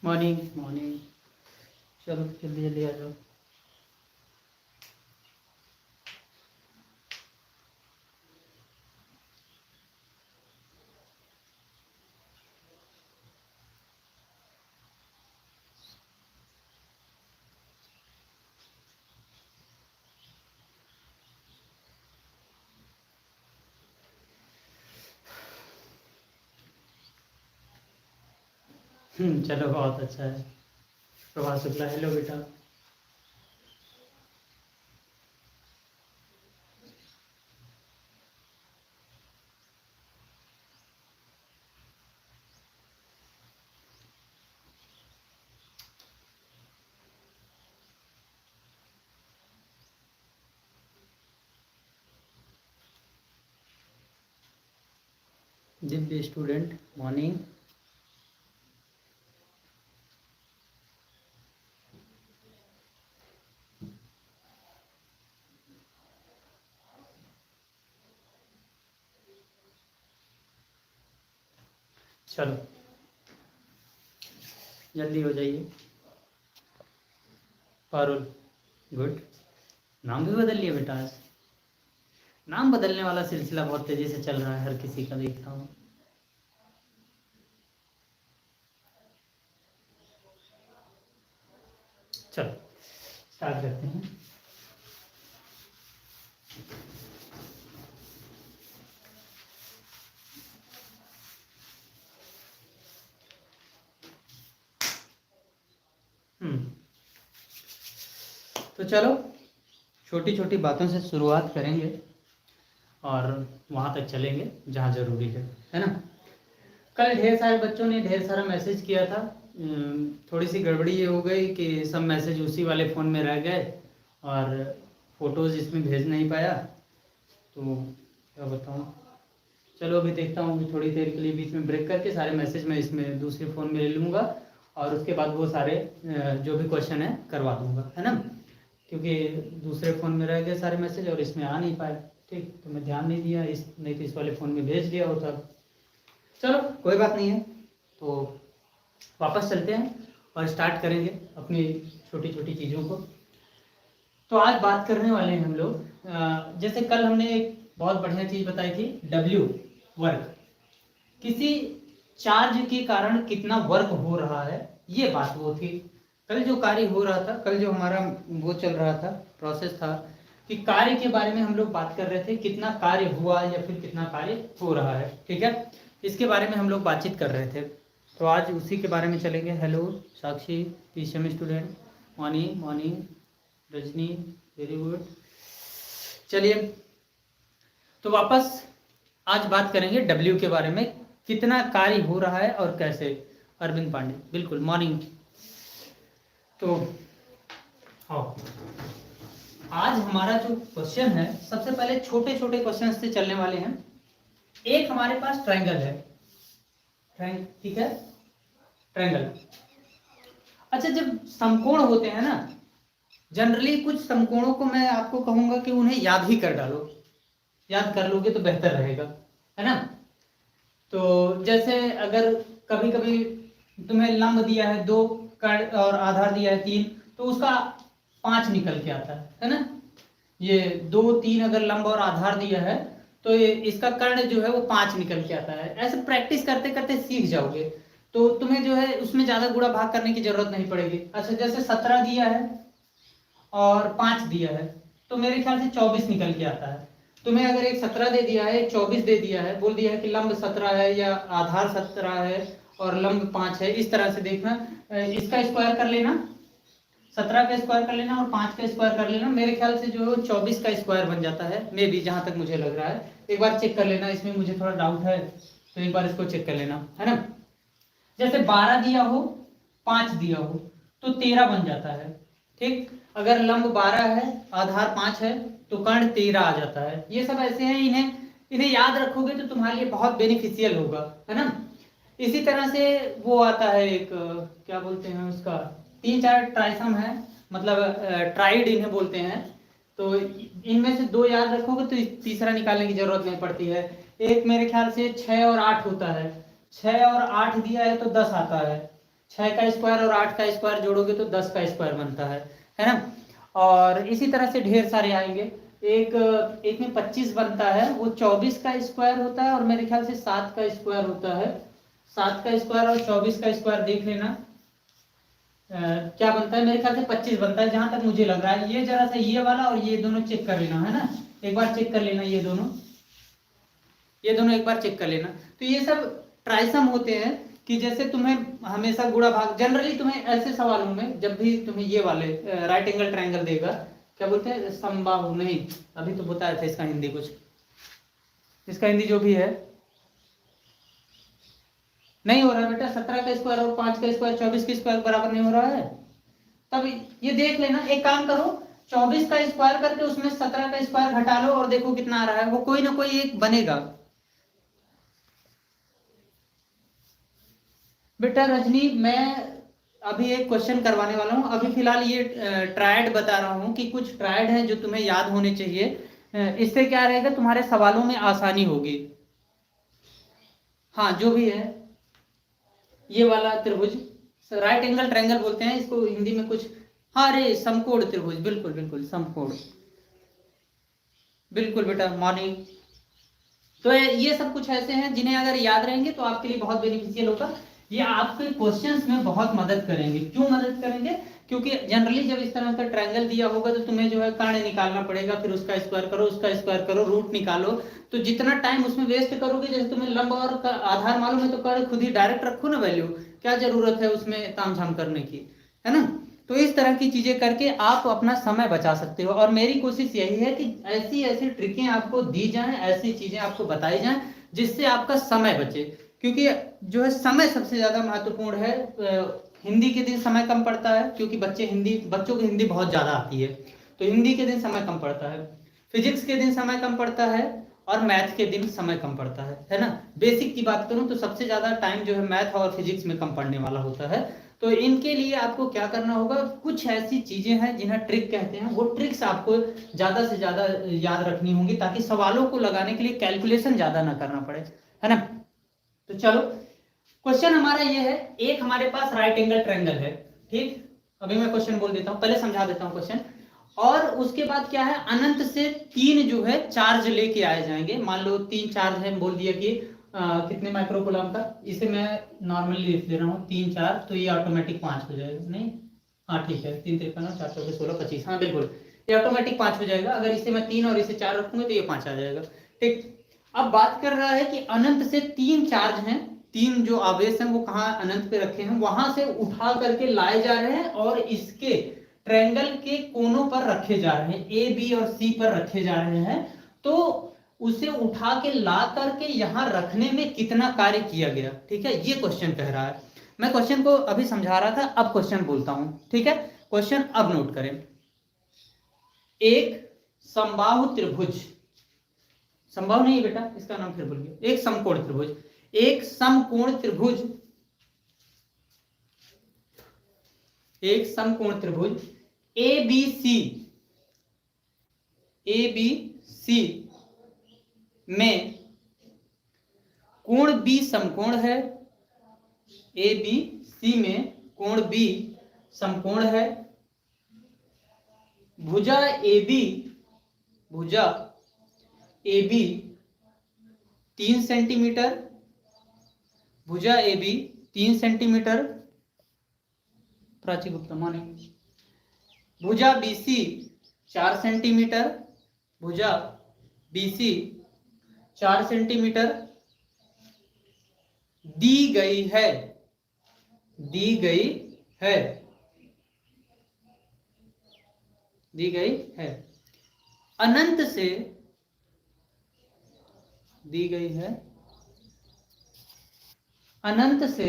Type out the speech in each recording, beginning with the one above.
Morning morning. चलो जल्दी जल्दी आ जाओ। चलो बहुत अच्छा है। प्रभात शुक्ला, हेलो बेटा। Divya student, morning. चलो जल्दी हो जाइए। पारुल, गुड। नाम भी बदल लिया बेटा आज। नाम बदलने वाला सिलसिला बहुत तेजी से चल रहा है, हर किसी का देख रहा हूँ। चलो स्टार्ट करते हैं। तो चलो छोटी छोटी बातों से शुरुआत करेंगे और वहाँ तक चलेंगे जहाँ ज़रूरी है ना। कल ढेर सारे बच्चों ने ढेर सारा मैसेज किया था। थोड़ी सी गड़बड़ी ये हो गई कि सब मैसेज उसी वाले फ़ोन में रह गए और फ़ोटोज़ इसमें भेज नहीं पाया। तो क्या बताऊँ, चलो अभी देखता हूँ कि थोड़ी देर के लिए बीच में ब्रेक करके सारे मैसेज मैं इसमें दूसरे फ़ोन में ले लूँगा और उसके बाद वो सारे जो भी क्वेश्चन है करवा दूँगा, है ना। क्योंकि दूसरे फ़ोन में रह गए सारे मैसेज और इसमें आ नहीं पाए। ठीक, तो मैं ध्यान नहीं दिया, नहीं तो इस वाले फ़ोन में भेज दिया होता। चलो कोई बात नहीं है। तो वापस चलते हैं और स्टार्ट करेंगे अपनी छोटी छोटी चीज़ों को। तो आज बात करने वाले हैं हम लोग, जैसे कल हमने एक बहुत बढ़िया चीज़ बताई थी, W वर्क। किसी चार्ज के कारण कितना वर्क हो रहा है, ये बात वो थी। कल जो कार्य हो रहा था, कल जो हमारा वो चल रहा था, प्रोसेस था कि कार्य के बारे में हम लोग बात कर रहे थे, कितना कार्य हुआ या फिर कितना कार्य हो रहा है। ठीक है, इसके बारे में हम लोग बातचीत कर रहे थे। तो आज उसी के बारे में चलेंगे। Hello Sakshi, PCM student, morning morning. Rajni, very good. चलिए तो वापस आज बात करेंगे W के बारे में, कितना कार्य हो रहा है और कैसे। अरविंद पांडे, बिल्कुल मॉर्निंग। तो हाँ, आज हमारा जो क्वेश्चन है, सबसे पहले छोटे छोटे क्वेश्चन से चलने वाले हैं। एक हमारे पास ट्रायंगल है, ठीक है, ट्रायंगल। अच्छा, जब समकोण होते हैं ना, जनरली कुछ समकोणों को मैं आपको कहूंगा कि उन्हें याद ही कर डालो, याद कर लोगे तो बेहतर रहेगा, है ना। तो जैसे अगर कभी कभी तुम्हें लंब दिया है 2 और आधार दिया है 3, तो उसका 5 निकल के आता है ना। ये 2 3 अगर लंब और आधार दिया है तो इसका कर्ण जो है वो 5 निकल के आता है। ऐसे प्रैक्टिस करते करते सीख जाओगे, तो तुम्हें जो है उसमें ज्यादा गुणा भाग करने की जरूरत नहीं पड़ेगी। अच्छा, जैसे 17 दिया है और 5 दिया है, तो मेरे ख्याल से 24 निकल के आता है। तुम्हें अगर एक 17 दे दिया है, एक 24 दे दिया है, बोल दिया है कि लंब 17 है या आधार 17 है और लंब 5 है, इस तरह से देखना, इसका स्क्वायर कर लेना, 17 का स्क्वायर कर लेना और 5 का स्क्वायर कर लेना। मेरे ख्याल से जो 24 का स्क्वायर बन जाता है, मे बी, जहां तक मुझे लग रहा है। एक बार चेक कर लेना, इसमें मुझे थोड़ा डाउट है, तो एक बार इसको चेक कर लेना, है ना। जैसे 12 दिया हो, 5 दिया हो, तो 13 बन जाता है। ठीक, अगर लंब 12 है, आधार 5 है, तो कर्ण 13 आ जाता है। ये सब ऐसे हैं, इन्हें इन्हें याद रखोगे तो तुम्हारे लिए बहुत बेनिफिशियल होगा, है ना। इसी तरह से वो आता है एक, क्या बोलते हैं उसका, 3 4 ट्राइसम है, मतलब ट्राइड इन्हें बोलते हैं। तो इनमें से 2 याद रखोगे तो तीसरा निकालने की जरूरत नहीं पड़ती है। एक मेरे ख्याल से 6 और 8 होता है, 6 और 8 दिया है तो 10 आता है। 6 का स्क्वायर और 8 का स्क्वायर जोड़ोगे तो 10 का स्क्वायर बनता है ना। और इसी तरह से ढेर सारे आएंगे। एक एक में 25 बनता है, वो 24 का स्क्वायर होता है और मेरे ख्याल से 7 का स्क्वायर होता है। 7 का स्क्वायर और 24 का स्क्वायर देख लेना क्या बनता है। मेरे ख्याल से 25 बनता है जहां तक मुझे लग रहा है। ये जरा सा ये वाला और ये दोनों चेक कर लेना, है ना, एक बार चेक कर लेना। ये दोनों एक बार चेक कर लेना। तो ये सब ट्राइसम होते हैं कि जैसे तुम्हें हमेशा गुणा भाग, जनरली तुम्हें ऐसे सवालों में जब भी तुम्हें ये वाले राइट एंगल ट्रायंगल देगा, क्या बोलते हैं, समबाहु नहीं, अभी तो बताया था इसका हिंदी कुछ, इसका हिंदी जो भी है नहीं हो रहा है बेटा। 17 का स्क्वायर और 5 का स्क्वायर 24 के स्क्वायर बराबर नहीं हो रहा है। तब ये देख लेना, एक काम करो, 24 का स्क्वायर करके उसमें 17 का स्क्वायर घटा लो और देखो कितना आ रहा है। वो कोई ना कोई एक बनेगा बेटा। रजनी, मैं अभी एक क्वेश्चन करवाने वाला हूँ। अभी फिलहाल ये ट्रायड बता रहा हूँ कि कुछ ट्रायड है जो तुम्हें याद होने चाहिए। इससे क्या रहेगा, तुम्हारे सवालों में आसानी होगी। हाँ, जो भी है, ये वाला त्रिभुज राइट एंगल ट्रायंगल बोलते हैं इसको हिंदी में कुछ। हाँ, अरे समकोण त्रिभुज, बिल्कुल बिल्कुल समकोण, बिल्कुल बेटा मॉर्निंग। तो ये सब कुछ ऐसे हैं जिन्हें अगर याद रहेंगे तो आपके लिए बहुत बेनिफिशियल होगा। ये आपके क्वेश्चंस में बहुत मदद करेंगे। क्यों मदद करेंगे? क्योंकि जनरली जब इस तरह का ट्रायंगल दिया होगा तो तुम्हें जो है कर्ण निकालना पड़ेगा, फिर उसका स्क्वायर करो, उसका स्क्वायर करो, रूट निकालो। तो जितना टाइम उसमें वेस्ट करोगे, जैसे तुम्हें लंब और आधार मालूम है तो कर्ण खुद ही डायरेक्ट रखो ना वैल्यू, क्या जरूरत है उसमें तामझाम करने की, है ना। तो इस तरह की चीजें करके आप अपना समय बचा सकते हो। और मेरी कोशिश यही है कि ऐसी ऐसी ट्रिकें आपको दी जाएं, ऐसी चीजें आपको बताई जाएं जिससे आपका समय बचे। क्योंकि जो है समय सबसे ज्यादा महत्वपूर्ण है। हिंदी के दिन समय कम पड़ता है क्योंकि बच्चों को हिंदी बहुत ज्यादा आती है, तो हिंदी के दिन समय कम पड़ता है। फिजिक्स के दिन समय कम पड़ता है और मैथ के दिन समय कम पड़ता है ना। बेसिक की बात करूं तो सबसे ज्यादा टाइम जो है मैथ और फिजिक्स में कम पड़ने वाला होता है। तो इनके लिए आपको क्या करना होगा, कुछ ऐसी चीजें हैं जिन्हें ट्रिक कहते हैं, वो ट्रिक्स आपको ज्यादा से ज्यादा याद रखनी होंगी ताकि सवालों को लगाने के लिए कैलकुलेशन ज्यादा ना करना पड़े, है ना। तो चलो, क्वेश्चन हमारा ये है, एक हमारे पास राइट एंगल ट्रायंगल है, ठीक। अभी मैं क्वेश्चन बोल देता हूं, पहले समझा देता हूं क्वेश्चन। और उसके बाद क्या है, अनंत से 3 जो है चार्ज लेके आए जाएंगे। मान लो 3 चार्ज है, बोल दिया कि कितने माइक्रोकूलम का, इसे मैं नॉर्मली लिख दे रहा हूँ 3 4, तो ये ऑटोमेटिक 5 हो जाएगा, नहीं, हाँ ठीक है, 3 53 4 4 16 25, हाँ बिल्कुल, ये ऑटोमेटिक 5 हो जाएगा। अगर इसे मैं 3 और इसे 4 रखूंगा तो ये 5 आ जाएगा, ठीक। अब बात कर रहा है कि अनंत से 3 चार्ज हैं, 3 जो आवेश हैं वो कहाँ अनंत पे रखे हैं, वहां से उठा करके लाए जा रहे हैं और इसके ट्रायंगल के कोनों पर रखे जा रहे हैं, ए बी और सी पर रखे जा रहे हैं। तो उसे उठा के ला करके यहां रखने में कितना कार्य किया गया, ठीक है, ये क्वेश्चन कह रहा है। मैं क्वेश्चन को अभी समझा रहा था, अब क्वेश्चन बोलता हूं, ठीक है। क्वेश्चन अब नोट करें। एक समबाहु त्रिभुज, संभव नहीं बेटा, इसका नाम फिर बोलिए, एक समकोण त्रिभुज, एक समकोण त्रिभुज, एक समकोण त्रिभुज ए बी सी में कोण बी समकोण है, ए बी सी में कोण बी समकोण है। भुजा ए बी 3 सेंटीमीटर, भुजा A B 3 centimetre, Prachi Gupta morning. भुजा बीसी 4 सेंटीमीटर, भुजा बीसी 4 सेंटीमीटर दी गई है, दी गई है, दी गई है। अनंत से दी गई है, अनंत से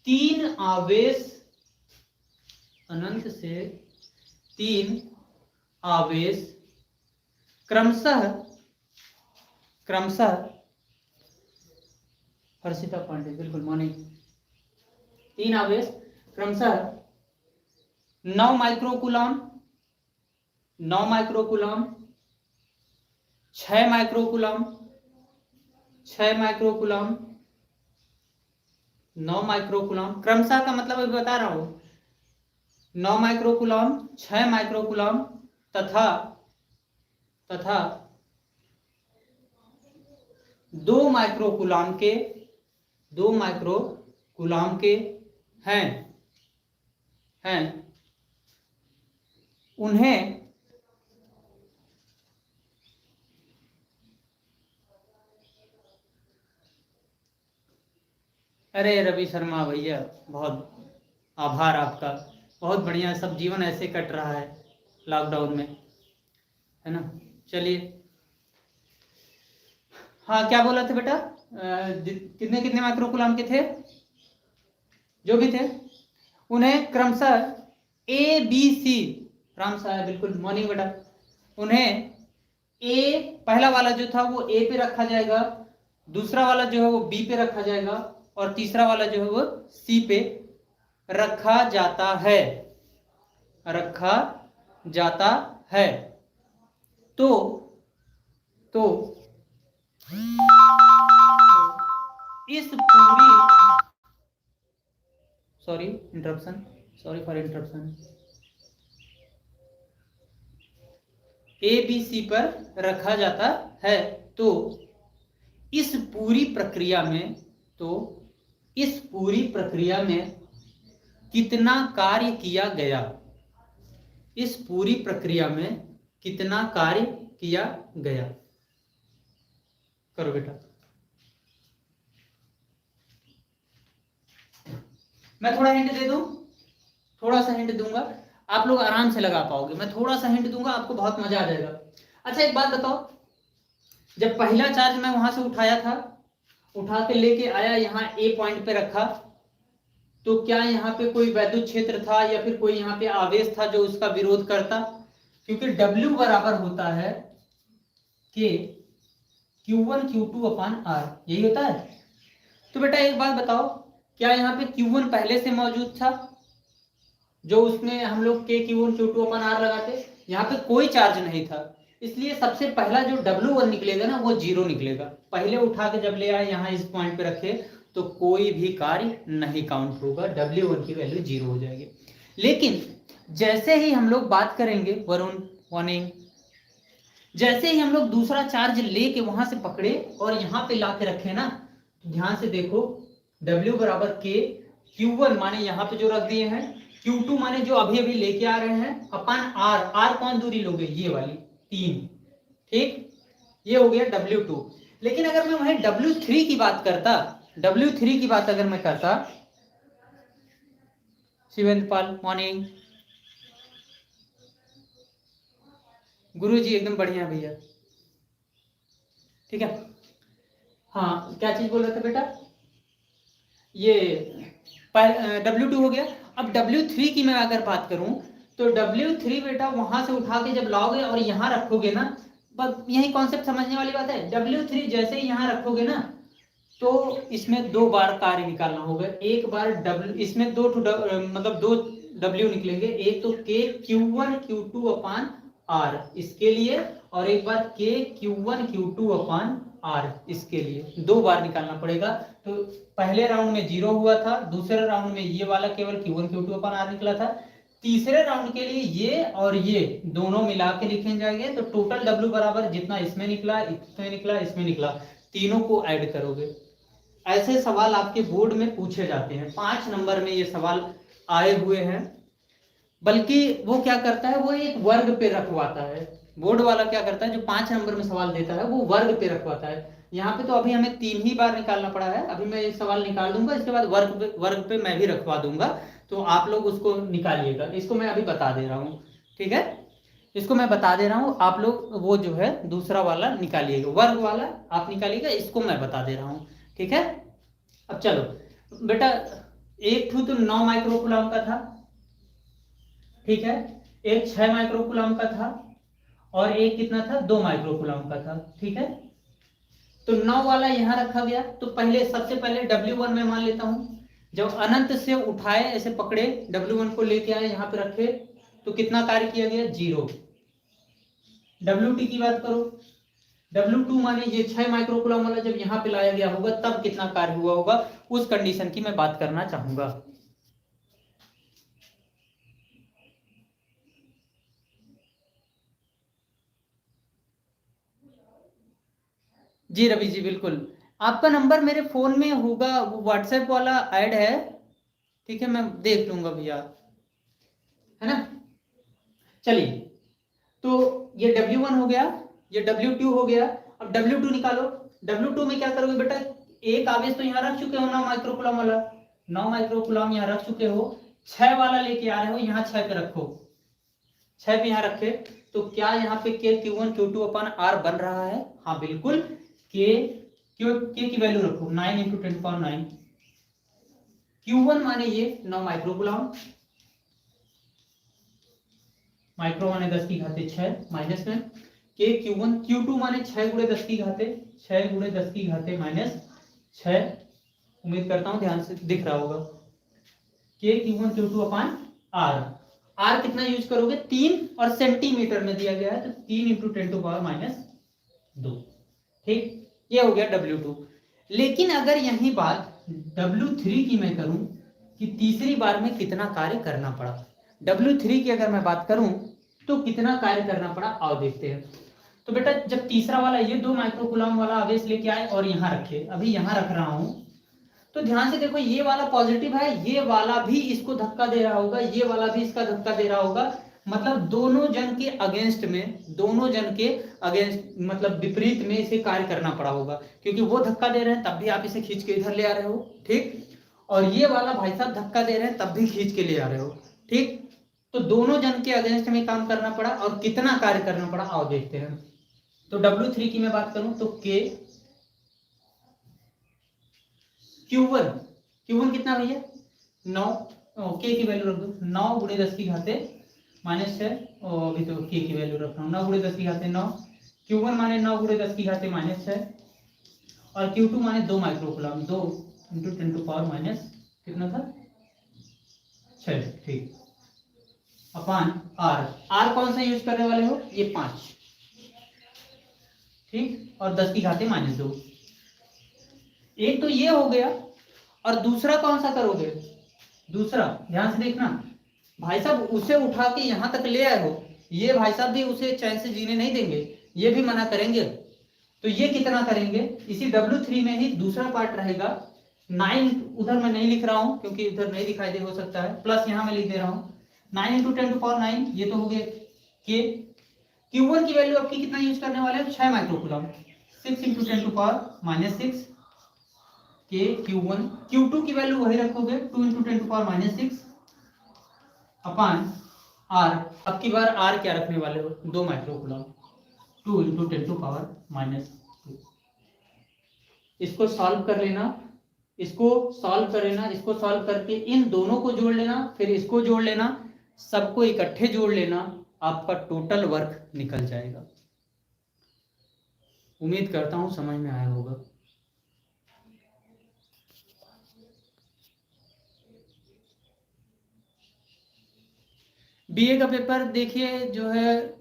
3 आवेश, अनंत से 3 आवेश क्रमशः हर्षिता पांडे, बिल्कुल मॉर्निंग। 3 आवेश क्रमशः 9 microcoulomb, 9 microcoulomb, 6 microcoulomb, 6 microcoulomb, 9 microcoulomb, क्रमशः का मतलब अभी बता रहा हूं, 9 माइक्रोकुलम, 6 माइक्रोकुलम तथा 2 माइक्रोकुलम के, 2 माइक्रोकुलम के हैं उन्हें अरे रवि शर्मा भैया, बहुत आभार आपका, बहुत बढ़िया, सब जीवन ऐसे कट रहा है लॉकडाउन में, है ना। चलिए, हाँ क्या बोला था बेटा, कितने कितने माइक्रोकुलम के थे, जो भी थे उन्हें क्रमशः ए बी सी, राम साहब बिल्कुल, मॉर्निंग बेटा, उन्हें ए, पहला वाला जो था वो ए पे रखा जाएगा, दूसरा वाला जो है वो बी पे रखा जाएगा, और तीसरा वाला जो है वो सी पे रखा जाता है, रखा जाता है। तो इस पूरी, sorry for interruption, A B C पर रखा जाता है। तो इस पूरी प्रक्रिया में कितना कार्य किया गया, इस पूरी प्रक्रिया में कितना कार्य किया गया, करो बेटा। मैं थोड़ा हिंट दे दूं, थोड़ा सा हिंट दूंगा, आप लोग आराम से लगा पाओगे, मैं थोड़ा सा हिंट दूंगा, आपको बहुत मजा आ जाएगा। अच्छा एक बात बताओ, जब पहला चार्ज मैं वहां से उठाया था, उठा के लेके आया यहाँ ए पॉइंट पे रखा, तो क्या यहाँ पे कोई वैद्युत क्षेत्र था या फिर कोई यहाँ पे आवेश था जो उसका विरोध करता? क्योंकि W बराबर होता है K Q1 Q2 upon R, यही होता है। तो बेटा एक बात बताओ, क्या यहाँ पे Q1 पहले से मौजूद था, जो उसमें हम लोग K Q1 Q2 upon R लगाते? यहाँ पे कोई चार्ज नहीं था, इसलिए सबसे पहला जो W1 निकलेगा ना वो 0 निकलेगा। पहले उठा के जब ले आए यहाँ इस पॉइंट पे रखे तो कोई भी कार्य नहीं काउंट होगा, W1 की वैल्यू 0 हो जाएगी। लेकिन जैसे ही हम लोग बात करेंगे वरुण, मॉर्निंग, जैसे ही हम लोग दूसरा चार्ज लेके वहां से पकड़े और यहाँ पे ला के रखे ना, ध्यान से देखो, W बराबर K, Q1 माने यहाँ पे जो रख दिए हैं, Q2 माने जो अभी अभी लेके आ रहे हैं, अपन R कौन दूरी लोगे, ये वाली 3, ठीक, ये हो गया W2। लेकिन अगर मैं वहीं W3 की बात करता, W3 की बात अगर मैं करता, शिवेंद्र पाल, मॉर्निंग, गुरु जी एकदम बढ़िया भैया, ठीक है। हाँ क्या चीज बोल रहे थे बेटा, ये W2 हो गया। अब W3 की मैं अगर बात करूं तो W3 बेटा वहां से उठा के जब लाओगे और यहाँ रखोगे ना, बस यही कॉन्सेप्ट समझने वाली बात है। W3 जैसे ही यहाँ रखोगे ना तो इसमें 2 बार कार्य निकालना होगा। एक बार W, इसमें मतलब 2 W निकलेंगे, एक तो K Q1 Q2 अपान R इसके लिए, और एक बार K Q1 Q2 अपान R इसके लिए, 2 बार निकालना पड़ेगा। तो पहले राउंड में 0 हुआ था, दूसरे राउंड में ये वाला केवल Q1 Q2 अपान R निकला था, तीसरे राउंड के लिए ये और ये दोनों मिला के लिखे जाएंगे। तो टोटल W बराबर जितना इसमें निकला, इसमें निकला, इसमें निकला, तीनों को ऐड करोगे। ऐसे सवाल आपके बोर्ड में पूछे जाते हैं, 5 नंबर में ये सवाल आए हुए हैं। बल्कि वो क्या करता है, वो एक वर्ग पे रखवाता है, बोर्ड वाला क्या करता है, जो 5 नंबर में सवाल देता है वो वर्ग पे रखवाता है। यहाँ पे तो अभी हमें 3 ही बार निकालना पड़ा है, अभी मैं एक सवाल निकाल दूंगा, इसके बाद वर्ग पे मैं भी रखवा दूंगा, तो आप लोग उसको निकालिएगा। इसको मैं अभी बता दे रहा हूँ, ठीक है, इसको मैं बता दे रहा हूँ, आप लोग वो जो है दूसरा वाला निकालिएगा, वर्ग वाला आप निकालिएगा, इसको मैं बता दे रहा हूँ, ठीक है। अब चलो बेटा, एक तो 9 माइक्रोकुलम का था, ठीक है, एक 6 माइक्रोकुलम का था, और एक कितना था, 2 माइक्रोकुलम का था, ठीक है। तो 9 वाला यहां रखा गया, तो पहले सबसे पहले W1 में मान लेता हूं, जब अनंत से उठाए ऐसे पकड़े, W1 को लेके आए यहां पे रखे, तो कितना कार्य किया गया, 0। WT की बात करो, W2 माने ये 6 माइक्रोकूलम वाला जब यहाँ पे लाया गया होगा तब कितना कार्य हुआ होगा, उस कंडीशन की मैं बात करना चाहूंगा। जी रवि जी बिल्कुल, आपका नंबर मेरे फोन में होगा, वो व्हाट्सएप वाला ऐड है, ठीक है, मैं देख लूंगा भैया, है ना। चलिए, तो ये W1 हो गया, ये W2 हो गया। अब W2 निकालो। W2 में क्या करोगे बेटा, एक आवेश तो यहाँ रख चुके हो 9 माइक्रोकूलम वाला, 9 माइक्रोकूलम यहाँ रख चुके हो, 6 वाला लेके आ रहे हो, यहाँ 6 पे रखो, 6 पे यहाँ रखे, तो क्या यहाँ पे के Q1 Q2 अपन R बन रहा है? हाँ बिल्कुल, के की वैल्यू रखो 9 इंटू 10⁹, Q1 माने ये 9 माइक्रोकूलम, माइक्रो माने 10 की घाते 6 माइनस में के Q1 Q2 माने 6 गुणे 10 की घाते 6 गुणे 10 की घाते माइनस 6, उम्मीद करता हूं ध्यान से दिख रहा होगा, के Q1 Q2 अपान R। R कितना यूज करोगे? 3, और सेंटीमीटर में दिया गया है तो 3 इंटू 10⁻²। ठीक, ये हो गया W2। लेकिन अगर यही बात W3 की मैं करूं कि तीसरी बार में कितना कार्य करना पड़ा, W3 की अगर मैं बात करूं तो कितना कार्य करना पड़ा, आओ देखते हैं। तो बेटा जब तीसरा वाला ये 2 माइक्रोकूलम वाला आवेश लेके आए और यहाँ रखे, अभी यहाँ रख रहा हूं, तो ध्यान से देखो, ये वाला पॉजिटिव है, ये वाला भी इसको धक्का दे रहा होगा, ये वाला भी इसका धक्का दे रहा होगा, मतलब दोनों जन के अगेंस्ट में, दोनों जन के अगेंस्ट मतलब विपरीत में इसे कार्य करना पड़ा होगा, क्योंकि वो धक्का दे रहे हैं तब भी आप इसे खींच के इधर ले आ रहे हो, ठीक, और ये वाला भाई साहब धक्का दे रहे हैं तब भी खींच के ले आ रहे हो, ठीक, तो दोनों जन के अगेंस्ट में काम करना पड़ा, और कितना कार्य करना पड़ा आओ देखते हैं। तो W3 की मैं बात करूं तो के Q1 कितना भैया 9, के की वैल्यू रख दो 9 गुणे 10 की घाते -6, और अभी तो के की वैल्यू रख रहा हूँ 9 गुणे 10 की घाते 9, Q1 माने 9 गुणे 10 की घाते -6, और Q2 माने 2 माइक्रोकूलम, 2 इंटू 10⁻, कितना था 6, ठीक, अपान R कौन सा यूज करने वाले हो, ये 5, ठीक, और 10 की घाते -2। एक तो ये हो गया, और दूसरा कौन सा करोगे, दूसरा ध्यान से देखना, भाई साहब उसे उठा के यहां तक ले आए हो, ये भाई साहब भी उसे चैन से जीने नहीं देंगे, ये भी मना करेंगे, तो ये कितना करेंगे, इसी W3 में ही दूसरा पार्ट रहेगा 9, उधर मैं नहीं लिख रहा हूं क्योंकि उधर नहीं दिखाई दे, हो सकता है प्लस यहां मैं लिख दे रहा हूं 9 इंटू 10⁹, ये तो हो गया के। Q1 की वैल्यू आपकी कितना यूज करने वाले हैं, 6 माइक्रोकूलम, 6 इंटू 10⁻6 के Q1, Q2 की वैल्यू वही रखोगे 2 इंटू 10⁻6 अपान R। अब की बार R क्या रखने वाले हो, 2 माइक्रोकूलम, 2 इंटू 10⁻²। इसको सॉल्व कर लेना, इसको सॉल्व कर लेना, इसको सॉल्व करके इन दोनों को जोड़ लेना, फिर इसको जोड़ लेना, सबको इकट्ठे जोड़ लेना, आपका टोटल वर्क निकल जाएगा। उम्मीद करता हूं समझ में आया होगा। बीए का पेपर देखिए जो है,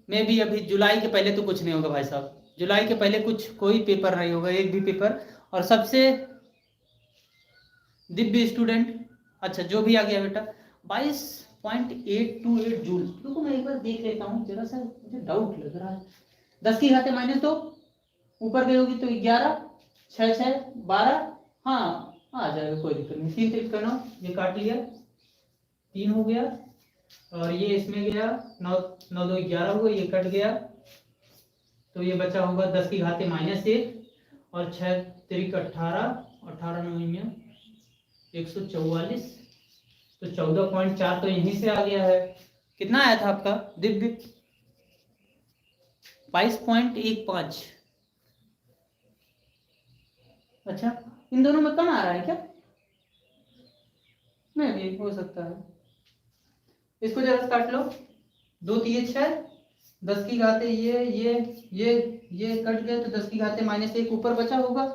मैं भी अभी जुलाई के पहले तो कुछ नहीं होगा भाई साहब, जुलाई के पहले कुछ कोई पेपर नहीं होगा, एक भी पेपर। और सबसे दिव्य स्टूडेंट, अच्छा जो भी आ गया बेटा 22.828 जूल, रुको मैं एक बार देख लेता हूँ, जरा सा मुझे डाउट लग रहा है, 10 की घाते -2 ऊपर गई होगी तो 11, 6 6 12, हाँ आ जाएगा कोई दिक्कत नहीं, 3 3 9, ये काट लिया 3 हो गया, और ये इसमें गया 9 9 2 11 हुआ, ये कट गया, तो ये बचा होगा 10 की घाते -1, और 6 3 18, 18 9 144, तो 14.4 तो यहीं से आ गया है। कितना आया था आपका दिव्य, 22.15। अच्छा इन दोनों में कम आ रहा है क्या, नहीं भी हो सकता है, इसको जरा काट लो, 2 3 6, 10 की घाते ये कट गए, तो 10 की घाते -1 ऊपर बचा होगा,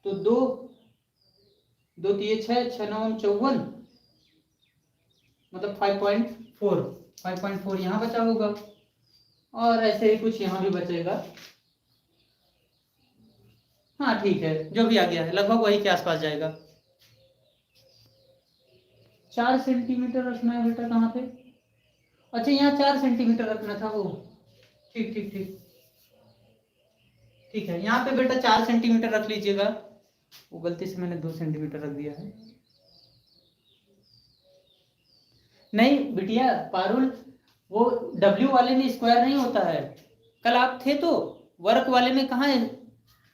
तो 2 2 3 6 6 9 54, मतलब 5.4 यहाँ बचा होगा, और ऐसे ही कुछ यहाँ भी बचेगा। हाँ ठीक है, जो भी आ गया है लगभग वही के आसपास जाएगा। 4 सेंटीमीटर रखना है बेटा कहाँ पे? अच्छा यहाँ 4 सेंटीमीटर रखना था वो। ठीक ठीक ठीक ठीक है, यहाँ पे बेटा 4 सेंटीमीटर रख लीजिएगा। वो गलती से मैंने 2 सेंटीमीटर रख दिया है। नहीं बिटिया पारुल, वो W वाले में स्क्वायर नहीं होता है। कल आप थे तो वर्क वाले में कहाँ है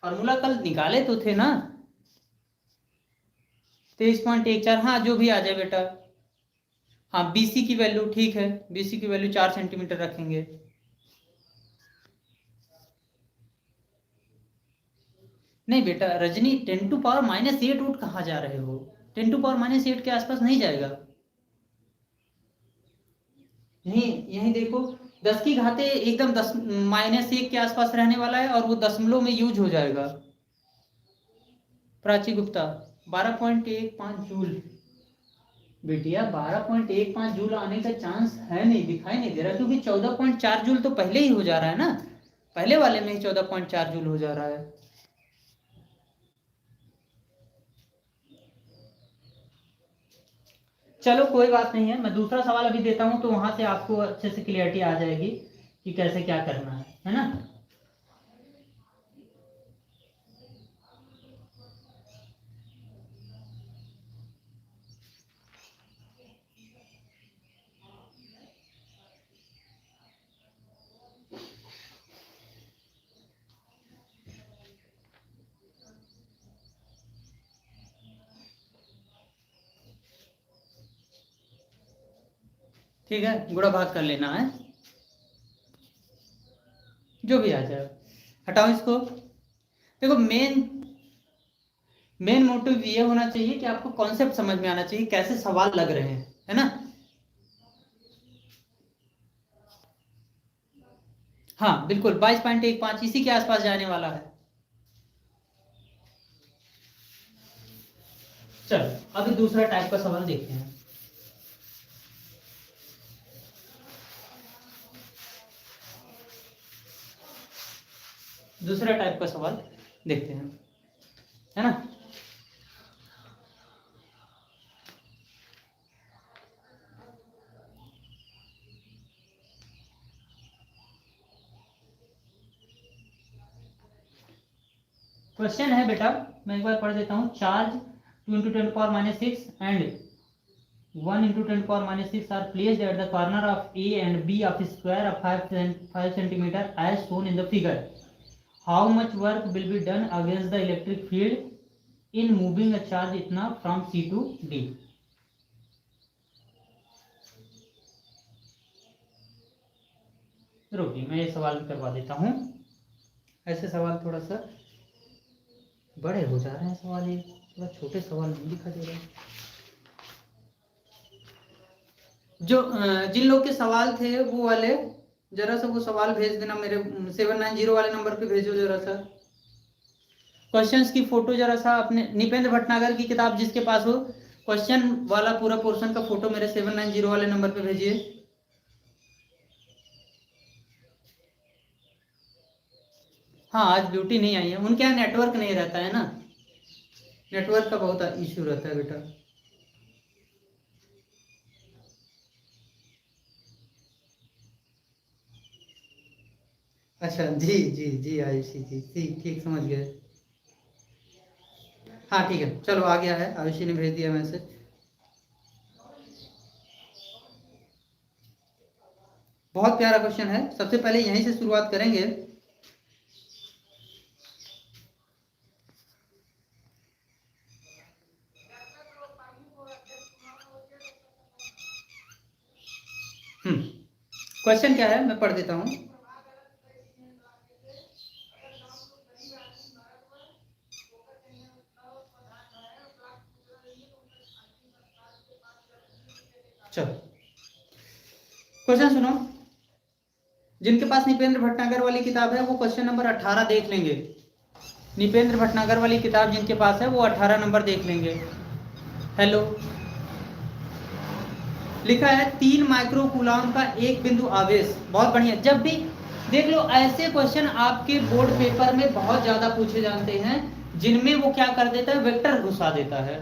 फॉर्मूला, कल निकाले तो थे ना। 23.14, हाँ जो भी आ जाए बेटा। हाँ BC की वैल्यू ठीक है, BC की वैल्यू 4 सेंटीमीटर रखेंगे। नहीं बेटा रजनी 10⁻⁸ उठ कहाँ जा रहे हो? 10⁻⁸ के आसपास नहीं जाएगा। यही यही देखो 10 की घाते एकदम 10-1 के आसपास रहने वाला है और वो दशमलव में यूज हो जाएगा। प्राची गुप्ता 12.15 जूल। बेटिया 12.15 जूल आने का चांस है नहीं, दिखाई नहीं दे रहा, क्योंकि 14.4 जूल तो पहले ही हो जा रहा है ना, पहले वाले में ही 14.4 जूल हो जा रहा है। चलो कोई बात नहीं है, मैं दूसरा सवाल अभी देता हूं तो वहां से आपको अच्छे से क्लियरिटी आ जाएगी कि कैसे क्या करना है ना। ठीक है, गुणा भाग कर लेना है, जो भी आ जाए। हटाओ इसको। देखो मेन मोटिव ये होना चाहिए कि आपको कॉन्सेप्ट समझ में आना चाहिए, कैसे सवाल लग रहे हैं, है ना। हाँ बिल्कुल 22.15 इसी के आसपास जाने वाला है। चलो अभी दूसरा टाइप का सवाल देखते हैं। दूसरा टाइप का सवाल देखते हैं, है ना। क्वेश्चन है बेटा, मैं एक बार पढ़ देता हूँ। Charge 2 × 10⁻⁶ and 1 × 10⁻⁶ are placed at the corner of A and B of a square of 5 centimeter as shown in the figure. How much work will be done against the electric field in moving a charge इतना from C to D? रुकिए मैं ये सवाल करवा देता हूँ। ऐसे सवाल थोड़ा सा बड़े हो जा रहे हैं सवाल, ये थोड़ा छोटे सवाल नहीं दिखा दे रहे। जो जिन लोग के सवाल थे वो वाले जरा सा वो सवाल भेज देना मेरे 790 वाले नंबर पे भेजो जरा सा। क्वेश्चंस की फोटो जरा सा अपने निपेंद्र भटनागर की किताब जिसके पास हो, क्वेश्चन वाला पूरा पोर्शन का फोटो मेरे 790 वाले नंबर पे भेजिए। हाँ आज ड्यूटी नहीं आई है, उनके यहाँ नेटवर्क नहीं रहता है ना, नेटवर्क का बहुत इश्यू रहता है बेटा। अच्छा जी जी जी आयुषी जी ठीक ठीक समझ गए। हाँ ठीक है, चलो आ गया है, आयुषी ने भेज दिया मैसेज। बहुत प्यारा क्वेश्चन है, सबसे पहले यहीं से शुरुआत करेंगे। क्वेश्चन क्या है मैं पढ़ देता हूं। चलो क्वेश्चन सुनो, जिनके पास निपेंद्र भटनागर वाली किताब है वो क्वेश्चन नंबर 18 देख लेंगे। निपेंद्र भटनागर वाली किताब जिनके पास है वो 18 नंबर देख लेंगे। हेलो, लिखा है 3 माइक्रो कूलम का एक बिंदु आवेश। बहुत बढ़िया, जब भी देख लो, ऐसे क्वेश्चन आपके बोर्ड पेपर में बहुत ज्यादा पूछे जाते हैं, जिनमें वो क्या कर देता है, वेक्टर घुसा देता है।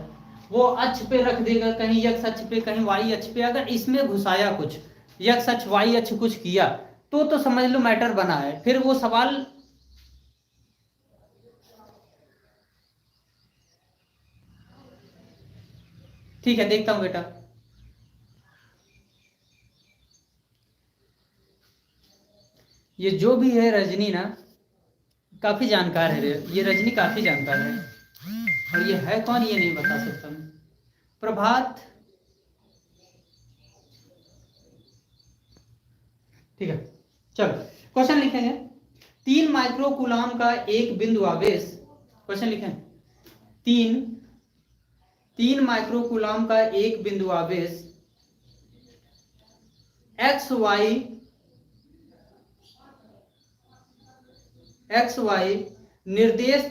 वो अक्ष पे रख देगा, कहीं x अक्ष पे, कहीं y अक्ष पे। अगर इसमें घुसाया कुछ, x अक्ष y अक्ष कुछ किया, तो समझ लो मैटर बना है, फिर वो सवाल ठीक है। देखता हूं बेटा, ये जो भी है रजनी ना, काफी जानकार है। ये रजनी काफी जानकार है, और ये है कौन ये नहीं बता सकता मैं। प्रभात, ठीक है। चलो क्वेश्चन लिखेंगे। 3 माइक्रोकूलम का एक बिंदु आवेश, क्वेश्चन लिखें। 3 माइक्रोकूलम का एक बिंदु आवेश एक्स वाई निर्देश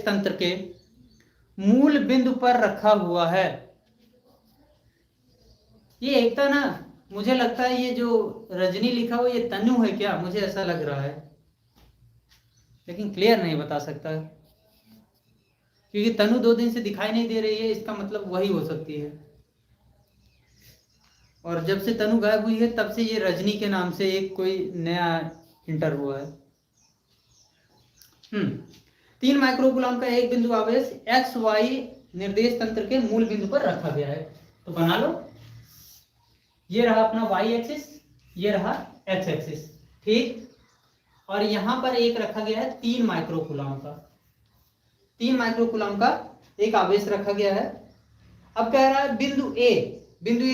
तंत्र के मूल बिंदु पर रखा हुआ है। ये एक था ना, मुझे लगता है ये जो रजनी लिखा हुआ ये तनु है क्या, मुझे ऐसा लग रहा है, लेकिन क्लियर नहीं बता सकता, क्योंकि तनु 2 दिन से दिखाई नहीं दे रही है, इसका मतलब वही हो सकती है। और जब से तनु गायब हुई है तब से ये रजनी के नाम से एक कोई नया इंटर हुआ है। 3 माइक्रोकूलम का एक बिंदु आवेश एक्स वाई निर्देश तंत्र के मूल बिंदु पर रखा गया है। तो बना लो, ये रहा अपना वाई एक्सिस, ये रहा एक्स एक्सिस, ठीक। और यहां पर एक रखा गया है 3 माइक्रोकूलम का, 3 माइक्रोकूलम का एक आवेश रखा गया है। अब कह रहा है बिंदु ए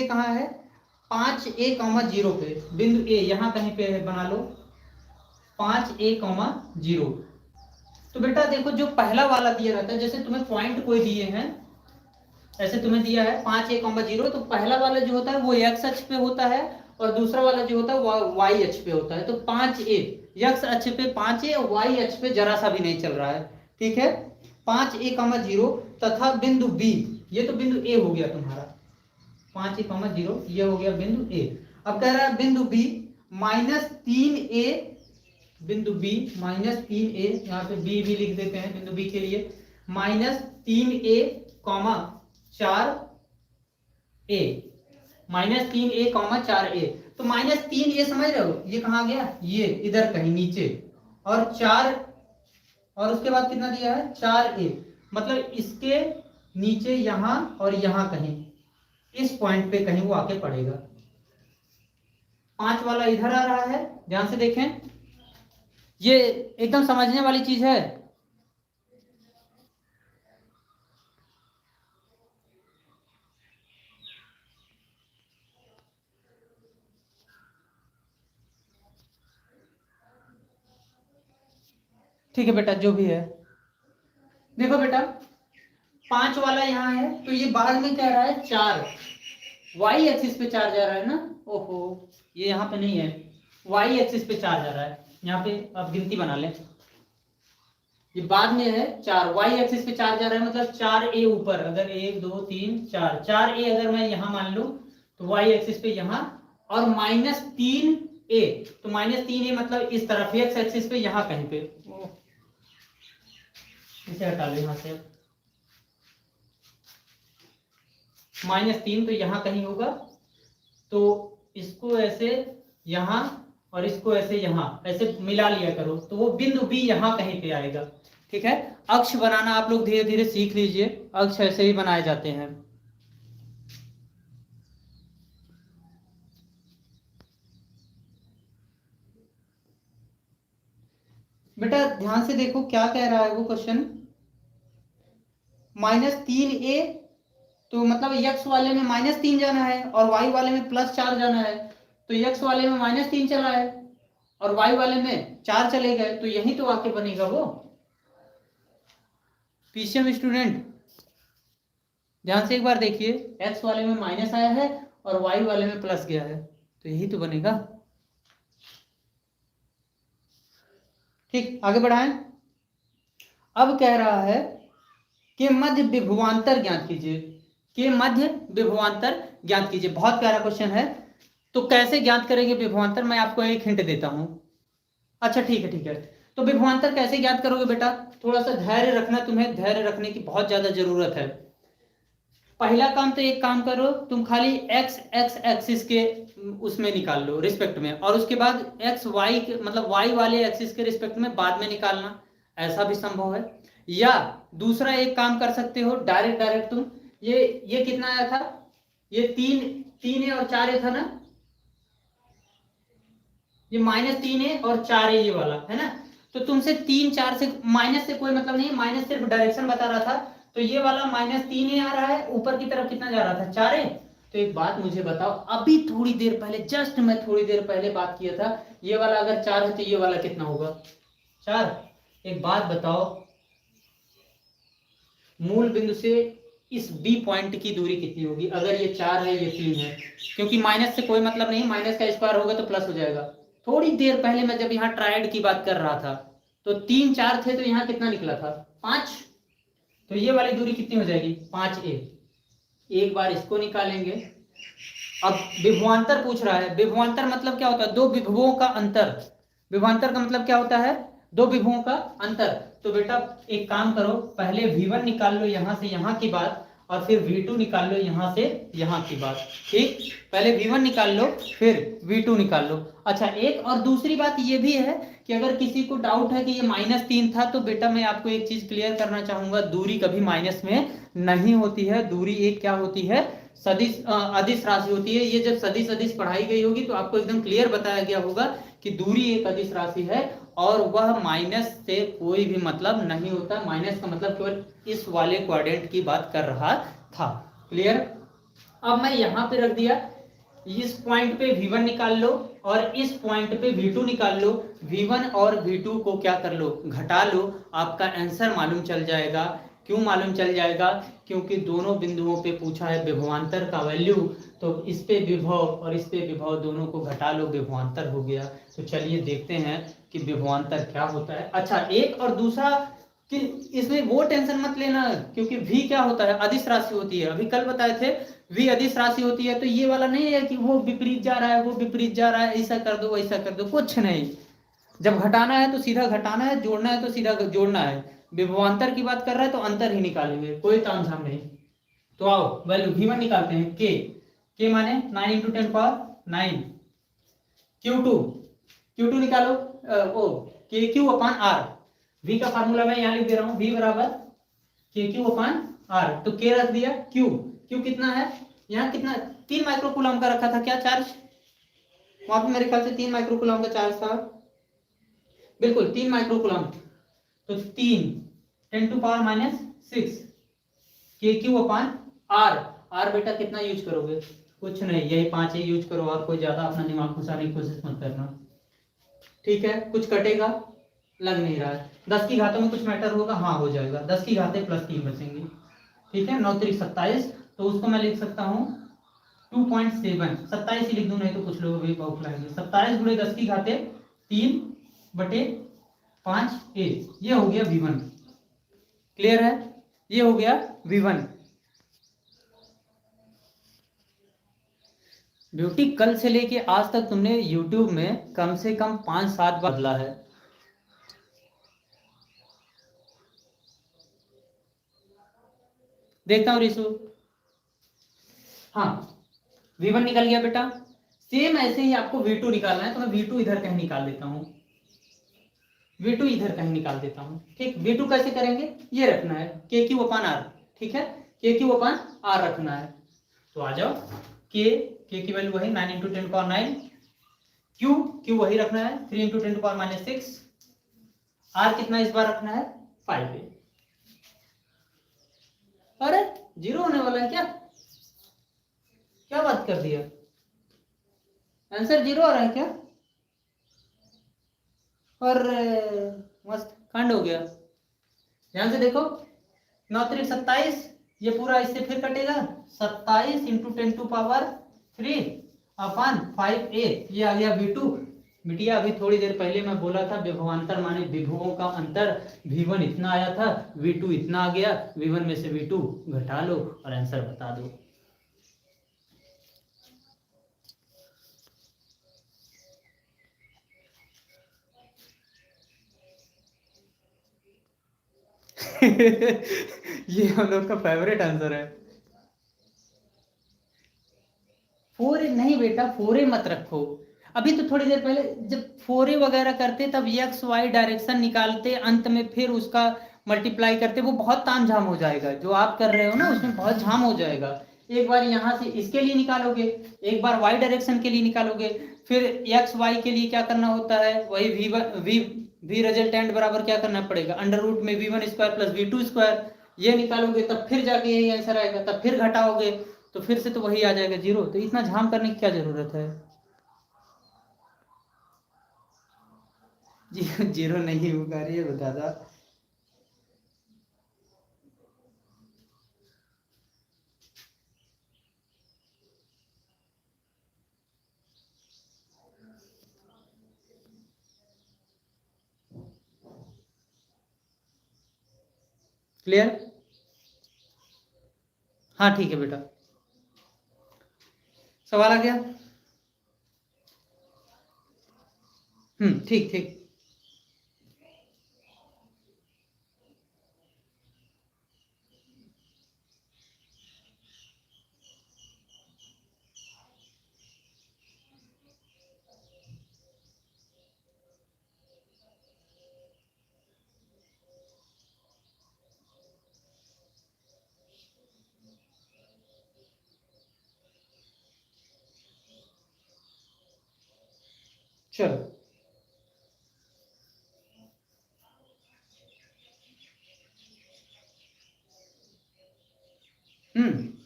कहां है, 5a,0 पे बिंदु ए यहां कहीं पे है, बना लो 5a,0। तो बेटा देखो, जो पहला वाला दिया रहता है, जैसे तुम्हें पॉइंट कोई दिए हैं, ऐसे तुम्हें दिया है 5a,0, तो पहला वाला जो होता है वो x अक्ष पे होता है, और दूसरा वाला जो होता है वो y अक्ष पे होता है। तो 5a x अक्ष पे 5a, और y अक्ष पे जरा सा भी नहीं चल रहा है, ठीक है। 5a,0 तथा बिंदु b, ये तो बिंदु a हो गया तुम्हारा, 5a,0 ये हो गया बिंदु a। अब कह रहा है बिंदु b -3a, बिंदु b -3a, यहाँ पे b भी लिख देते हैं बिंदु b के लिए, -3a, 4a, -3a, 4a। तो -3a समझ रहे हो, ये कहाँ गया, ये इधर कहीं नीचे, और 4, और उसके बाद कितना दिया है 4a, मतलब इसके नीचे यहां और यहां कहीं, इस पॉइंट पे कहीं वो आके पड़ेगा। 5 वाला इधर आ रहा है, ध्यान से देखें, ये एकदम समझने वाली चीज है। ठीक है बेटा, जो भी है, देखो बेटा 5 वाला यहाँ है, तो ये बाद में कह रहा है 4, वाई एक्सिस पे 4 जा रहा है ना, ओहो ये यहाँ पे नहीं है, वाई एक्सिस पे 4 जा रहा है, यहाँ पे आप गिनती बना लें, ये बाद में है 4, वाई एक्सिस पे 4 जा रहा है, मतलब 4a ऊपर, अगर 1 2 3 4, 4a अगर मैं यहाँ मान लूँ, तो वाई एक्सिस पे यहाँ, और -3a, तो -3a मतलब इस तरफ एक्स एक्सिस पे यहाँ कहीं पे, इसे हटा लो यहाँ से, -3 तो यहाँ कहीं होगा, तो इसको ऐसे यहाँ और इसको ऐसे यहाँ ऐसे मिला लिया करो, तो वो बिंदु B यहाँ कहीं पे आएगा, ठीक है। अक्ष बनाना आप लोग धीरे धीरे सीख लीजिए, अक्ष ऐसे ही बनाए जाते हैं। बेटा ध्यान से देखो क्या कह रहा है वो क्वेश्चन, -3a, तो मतलब x वाले में -3 जाना है और y वाले में +4 जाना है, तो x वाले में -3 चला है और y वाले में 4 चले गए, तो यही तो आके बनेगा वो। पीसीएम स्टूडेंट ध्यान से एक बार देखिए, x वाले में माइनस आया है और y वाले में प्लस गया है, तो यही तो बनेगा, ठीक। आगे बढ़ाएं। अब कह रहा है कि मध्य विभवांतर ज्ञात कीजिए, के मध्य विभवांतर ज्ञात कीजिए, बहुत प्यारा क्वेश्चन है। तो कैसे ज्ञात करेंगे विभवांतर, मैं आपको एक हिंट देता हूं। अच्छा ठीक है ठीक है। तो विभवांतर कैसे ज्ञात करोगे बेटा, थोड़ा सा धैर्य रखना, तुम्हें धैर्य रखने की बहुत ज्यादा जरूरत है। पहला काम तो एक काम करो, तुम खाली एक्स एक्स एक्सिस के उसमें निकाल लो रिस्पेक्ट में, और उसके बाद एक्स वाई के मतलब वाई वाले एक्सिस के रिस्पेक्ट में बाद में निकालना, ऐसा भी संभव है। या दूसरा एक काम कर सकते हो, डायरेक्ट डायरेक्ट तुम ये कितना आया था, ये तीन तीन है और चार है था ना, ये -3 है और 4 है, ये वाला है ना। तो तुमसे 3 4 से माइनस से कोई मतलब नहीं, माइनस सिर्फ डायरेक्शन बता रहा था। तो ये वाला -3 ही आ रहा है, ऊपर की तरफ कितना जा रहा था, 4 है। तो एक बात मुझे बताओ, अभी थोड़ी देर पहले जस्ट मैं थोड़ी देर पहले बात किया था, ये वाला अगर 4 है तो ये वाला कितना होगा, 4। एक बात बताओ, मूल बिंदु से इस बी पॉइंट की दूरी कितनी होगी, अगर ये 4 है ये 3 है, क्योंकि माइनस से कोई मतलब नहीं, माइनस का स्क्वायर होगा तो प्लस हो जाएगा। थोड़ी देर पहले मैं जब यहाँ ट्रायड की बात कर रहा था तो 3 4 थे, तो यहाँ कितना निकला था, 5। तो ये वाली दूरी कितनी हो जाएगी, 5a। एक बार इसको निकालेंगे। अब विभवांतर पूछ रहा है, विभवांतर मतलब क्या होता है, दो विभवों का अंतर। विभवांतर का मतलब क्या होता है, दो विभवों का अंतर। तो बेटा एक काम करो, पहले v1 निकाल लो यहां से यहां की बात, और फिर v2 निकाल लो यहां से यहां की बात। ठीक, पहले v1 निकाल लो फिर v2 निकाल लो। अच्छा एक और दूसरी बात ये भी है कि अगर किसी को डाउट है कि ये -3 था, तो बेटा मैं आपको एक चीज क्लियर करना चाहूंगा, दूरी कभी माइनस में नहीं होती है। दूरी एक क्या होती है, सदिश अदिश राशि होती है। ये जब सदिश अदिश पढ़ाई गई होगी तो आपको एकदम क्लियर बताया गया होगा कि दूरी एक अदिश राशि है, और वह माइनस से कोई भी मतलब नहीं होता। माइनस का मतलब केवल इस वाले क्वाड्रेंट की बात कर रहा था। क्लियर। अब मैं यहां पे रख दिया, इस पॉइंट पे v1 निकाल लो और इस पॉइंट पे v2 निकाल लो। v1 और v2 को क्या कर लो, घटा लो, आपका आंसर मालूम चल जाएगा। क्यों मालूम चल जाएगा, क्योंकि दोनों बिंदुओं पे पूछा है विभवांतर का वैल्यू, तो इस पे विभव और इस पे विभव दोनों को घटा लो, विभवांतर हो गया। तो चलिए देखते हैं कि विभवांतर क्या होता है। अच्छा एक और दूसरा कि इसमें वो टेंशन मत लेना, क्योंकि v क्या होता है, अदिश राशि होती है। अभी कल बताए थे v अदिश राशि होती है, तो ये वाला नहीं है कि वो विपरीत जा रहा है, वो विपरीत जा रहा है, ऐसा कर दो वैसा कर दो, कुछ नहीं। जब घटाना है तो सीधा घटाना है, जोड़ना है तो सीधा जोड़ना है। विभवांतर की बात कर रहा है तो अंतर ही निकालेंगे, कोई तामझाम नहीं। तो आओ वैल्यू v1 निकालते हैं, k माने 9 × 10⁹ q2 निकालो, KQ/R। v का फार्मूला मैं यहाँ लिख दे रहा हूँ, v बराबर KQ/R। तो k रख दिया, q कितना है, यहाँ कितना 3 माइक्रोकूलम का रखा था क्या चार्ज, वहां पे मेरे ख्याल से 3 माइक्रोकूलम का चार्ज था, बिल्कुल 3 माइक्रोकूलम। तो 3 10⁻⁻6 KQ/R। R बेटा कितना यूज करोगे, कुछ नहीं, यही 5 ही यूज करो, और कोई ज्यादा अपना दिमाग घुसाने की कोशिश मत करना। ठीक है, कुछ कटेगा, लग नहीं रहा है। 10 की घातों में कुछ मैटर होगा, हाँ हो जाएगा, 10 की घातें +3 बचेंगी। ठीक है, 9 × 27, तो उसको मैं लिख सकता हूँ 2.7, 27 ही लिख दूं, नहीं तो कुछ लोग भी बहुत लाएंगे। 27 × 10 की घातें 3/5a, ये हो गया v1। क्लियर है, ये हो गया v1। ब्यूटी कल से लेके आज तक तुमने YouTube में कम से कम 5-7 बार बदला है। देखता हूँ रिशु, हाँ v1 निकल गया बेटा। सेम ऐसे ही आपको v2 निकालना है, तो मैं v2 इधर कहीं निकाल देता हूँ, v2 इधर कहीं निकाल देता हूँ। ठीक, v2 कैसे करेंगे, ये रखना है KQ/R। ठीक है, KQ/R रखना है। तो आ जाओ, k की वैल्यू वही 9 × 10⁹, q वही रखना है 3 × 10⁻⁶, r कितना इस बार रखना है 5a। अरे जीरो होने वाला है क्या, क्या बात कर दिया, आंसर जीरो आ रहा है क्या, और मस्त कांड हो गया। ध्यान से देखो, 9 × 27, ये पूरा इससे फिर कटेगा, 27 × 10⁻3/5a, ये आ गया v2। बिटिया अभी थोड़ी देर पहले मैं बोला था विभवांतर माने विभवों का अंतर, v1 इतना आया था, v2 इतना आ गया, v1 में से v2 घटा लो और आंसर बता दो। ये हम लोग का फेवरेट आंसर है। फोरे नहीं बेटा, फोरे मत रखो। अभी तो थोड़ी देर पहले जब फोरे वगैरह करते तब एक्स वाई डायरेक्शन निकालते, अंत में फिर उसका मल्टीप्लाई करते, वो बहुत तामझाम हो जाएगा। जो आप कर रहे हो ना उसमें बहुत झाम हो जाएगा। एक बार यहाँ से इसके लिए निकालोगे, एक बार वाई डायरेक्शन के लिए निकालोगे, फिर एक्स वाई के लिए क्या करना होता है, वही वी रिजल्टेंट बराबर क्या करना पड़ेगा, अंडर रूट में V one square plus V two square, ये निकालोगे तब फिर जाके यही आंसर आएगा, तब फिर घटाओगे तो फिर से तो वही आ जाएगा जीरो। तो इतना झाम करने की क्या जरूरत है। जीरो नहीं होगा, ये बता था। क्लियर। हाँ ठीक है बेटा, सवाल आ गया। ठीक ठीक। चलो।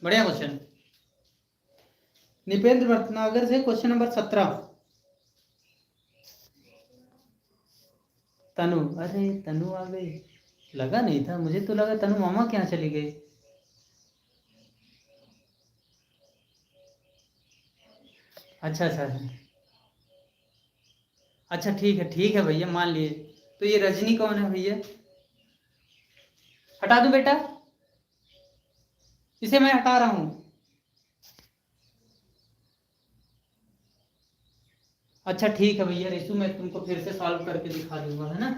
बढ़िया क्वेश्चन। निपेंद्र भटनागर से क्वेश्चन नंबर 17। तनु, अरे तनु आ गई, लगा नहीं था, मुझे तो लगा तनु मामा के यहाँ चली गई। अच्छा अच्छा अच्छा, ठीक है भैया, मान लिए। तो ये रजनी कौन है भैया, हटा दूं बेटा, इसे मैं हटा रहा हूँ। अच्छा ठीक है भैया, रिशु मैं तुमको फिर से सॉल्व करके दिखा दूंगा, है ना।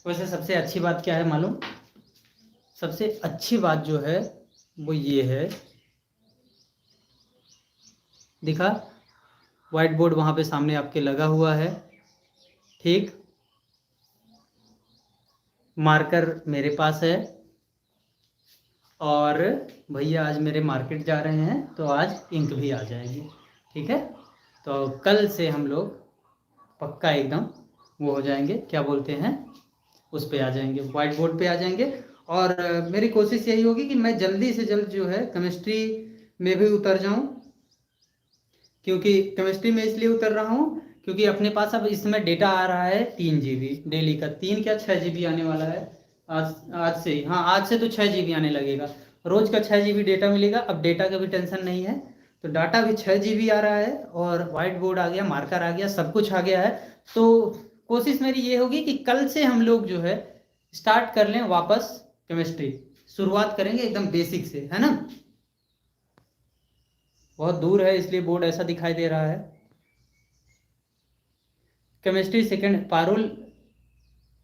वैसे सबसे अच्छी बात क्या है मालूम, सबसे अच्छी बात जो है वो ये है, दिखा, व्हाइट बोर्ड वहाँ पे सामने आपके लगा हुआ है, ठीक, मार्कर मेरे पास है, और भैया आज मेरे मार्केट जा रहे हैं तो आज इंक भी आ जाएगी, ठीक है। तो कल से हम लोग पक्का एकदम वो हो जाएंगे, क्या बोलते हैं, उस पे आ जाएंगे, व्हाइट बोर्ड पे आ जाएंगे। और मेरी कोशिश यही होगी कि मैं जल्दी से जल्द जो है केमिस्ट्री में भी उतर जाऊं, क्योंकि केमिस्ट्री में इसलिए उतर रहा हूँ क्योंकि अपने पास अब इसमें डेटा आ रहा है 3 GB डेली का, 3 क्या 6 GB आने वाला है। आज आज से ही, हाँ आज से तो 6 GB आने लगेगा, रोज का 6 GB डेटा मिलेगा। अब डेटा का भी टेंशन नहीं है, तो डाटा भी 6 GB आ रहा है, और व्हाइट बोर्ड आ गया, मार्कर आ गया, सब कुछ आ गया है। तो कोशिश मेरी ये होगी कि कल से हम लोग जो है स्टार्ट कर लें वापस केमिस्ट्री, शुरुआत करेंगे एकदम बेसिक से, है ना। बहुत दूर है इसलिए बोर्ड ऐसा दिखाई दे रहा है। Chemistry second Parul,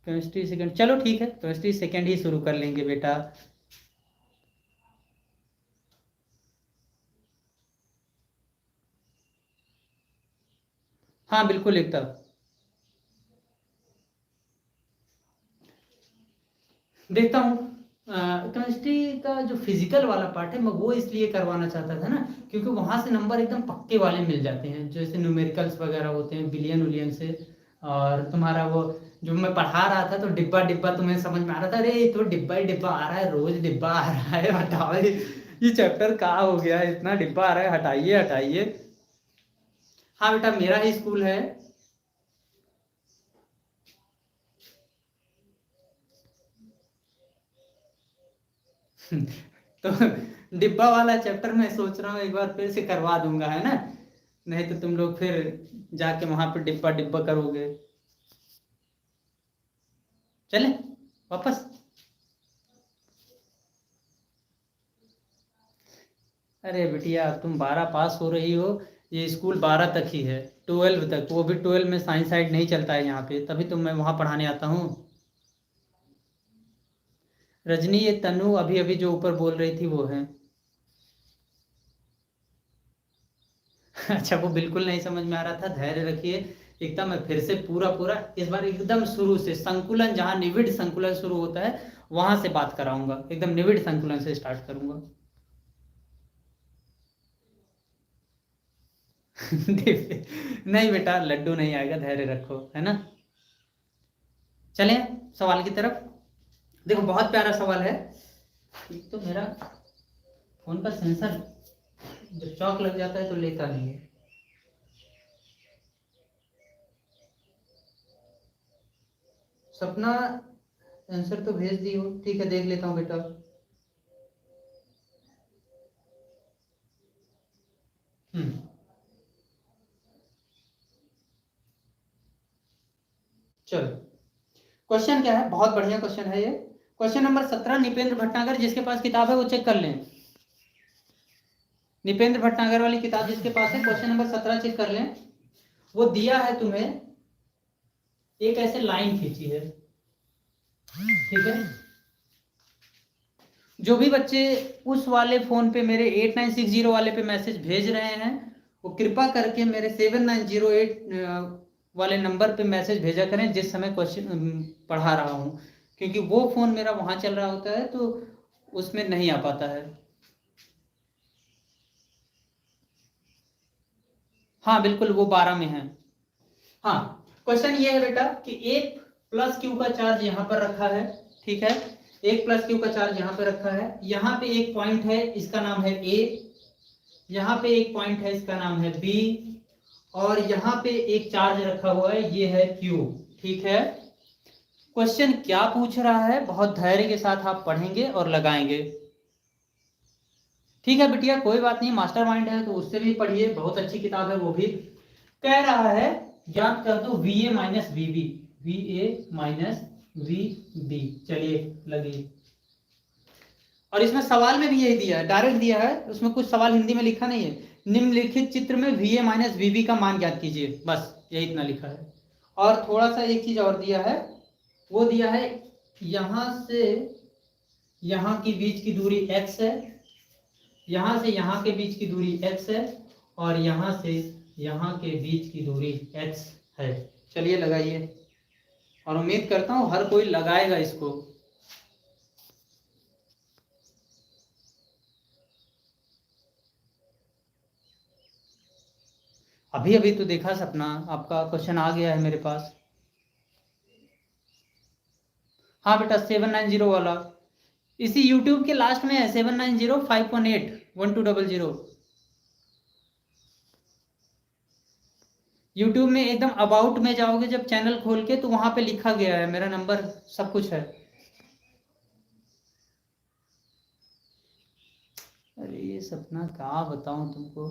chemistry second, चलो ठीक है, केमिस्ट्री सेकंड ही शुरू कर लेंगे बेटा। हाँ बिल्कुल एकदम। देखता हूँ, केमिस्ट्री का जो फिजिकल वाला पार्ट है मैं वो इसलिए करवाना चाहता था ना, क्योंकि वहां से नंबर एकदम पक्के वाले मिल जाते हैं, जैसे न्यूमेरिकल्स वगैरह होते हैं बिलियन उलियन से। और तुम्हारा वो जो मैं पढ़ा रहा था तो डिब्बा डिब्बा तुम्हें समझ में आ रहा था, अरे ये तो डिब्बा ही डिब्बा आ रहा है, रोज डिब्बा आ रहा है, हटाओ ये चैप्टर कहाँ हो गया है, इतना डिब्बा आ रहा है, हटाइए हटाइए। हाँ बेटा, मेरा ही स्कूल है। तो डिब्बा वाला चैप्टर मैं सोच रहा हूँ एक बार फिर से करवा दूंगा, है ना। नहीं तो तुम लोग फिर जाके वहां पे डिब्बा डिब्बा करोगे। चले वापस। अरे बिटिया, अब तुम 12 पास हो रही हो। ये स्कूल 12 तक ही है, 12 तक, वो भी 12 में साइंस साइड नहीं चलता है यहाँ पे, तभी तो मैं वहाँ पढ़ाने आता हूँ। रजनी, ये तनु अभी अभी जो ऊपर बोल रही थी वो है। अच्छा, वो बिल्कुल नहीं समझ में आ रहा था, धैर्य रखिए। एकदम मैं फिर से पूरा पूरा इस बार एकदम शुरू से संकुलन, जहाँ निविड़ संकुलन शुरू होता है वहां से बात कराऊंगा, एकदम निविड़ संकुलन से स्टार्ट करूंगा। नहीं बेटा, लड्डू नहीं आएगा, धैर्य रखो, है ना। चलें सवाल की तरफ। देखो बहुत प्यारा सवाल है। एक तो मेरा फोन का सेंसर जब चौक लग जाता है तो लेता नहीं है। सपना, आंसर तो भेज दी हो, ठीक है, देख लेता हूँ बेटा। हम्म। चलो, क्वेश्चन क्या है, बहुत बढ़िया क्वेश्चन है ये। क्वेश्चन नंबर 17, निपेंद्र भटनागर, जिसके पास किताब है वो चेक कर लें। निपेंद्र भटनागर वाली किताब जिसके पास है, क्वेश्चन नंबर 17 चेक कर लें। वो दिया है तुम्हें, एक ऐसे लाइन खींची है, ठीक है। जो भी बच्चे उस वाले फोन पे मेरे 8960 वाले पे मैसेज भेज रहे हैं, वो कृपा करके मेरे 7908 वाले नंबर पे मैसेज भेजा करें जिस समय क्वेश्चन पढ़ा रहा हूँ, क्योंकि वो फोन मेरा वहां चल रहा होता है तो उसमें नहीं आ पाता है। हाँ बिल्कुल, वो 12 में है। हाँ, क्वेश्चन ये है बेटा कि एक प्लस क्यू का चार्ज यहाँ पर रखा है, ठीक है। एक प्लस क्यू का चार्ज यहाँ पे रखा है, यहाँ पे एक पॉइंट है, इसका नाम है ए। यहाँ पे एक पॉइंट है, इसका नाम है बी। और यहाँ पे एक चार्ज रखा हुआ है, ये है क्यू, ठीक है। क्वेश्चन क्या पूछ रहा है, बहुत धैर्य के साथ आप पढ़ेंगे और लगाएंगे। ठीक है बिटिया, कोई बात नहीं, मास्टर माइंड है तो उससे भी पढ़िए, बहुत अच्छी किताब है वो भी। कह रहा है, ज्ञात कर दो V A minus V B, V A minus V B. चलिए लगिए। और इसमें सवाल में भी यही दिया है, डायरेक्ट दिया है, उसमें कुछ सवाल हिंदी में लिखा नहीं है। निम्नलिखित चित्र में V A minus V B का मान ज्ञात कीजिए, बस यही इतना लिखा है। और थोड़ा सा एक चीज और दिया है, वो दिया है यहां से यहां की बीच की दूरी x है, यहां से यहां के बीच की दूरी x है, और यहां से यहां के बीच की दूरी x है। चलिए लगाइए, और उम्मीद करता हूं हर कोई लगाएगा इसको। अभी अभी तो देखा सपना, आपका क्वेश्चन आ गया है मेरे पास। हाँ बेटा, 790 वाला, इसी यूट्यूब के लास्ट में है, 790 518 1200। यूट्यूब में एकदम अबाउट में जाओगे जब चैनल खोल के, तो वहां पे लिखा गया है मेरा नंबर, सब कुछ है। अरे ये सपना क्या बताऊं तुमको।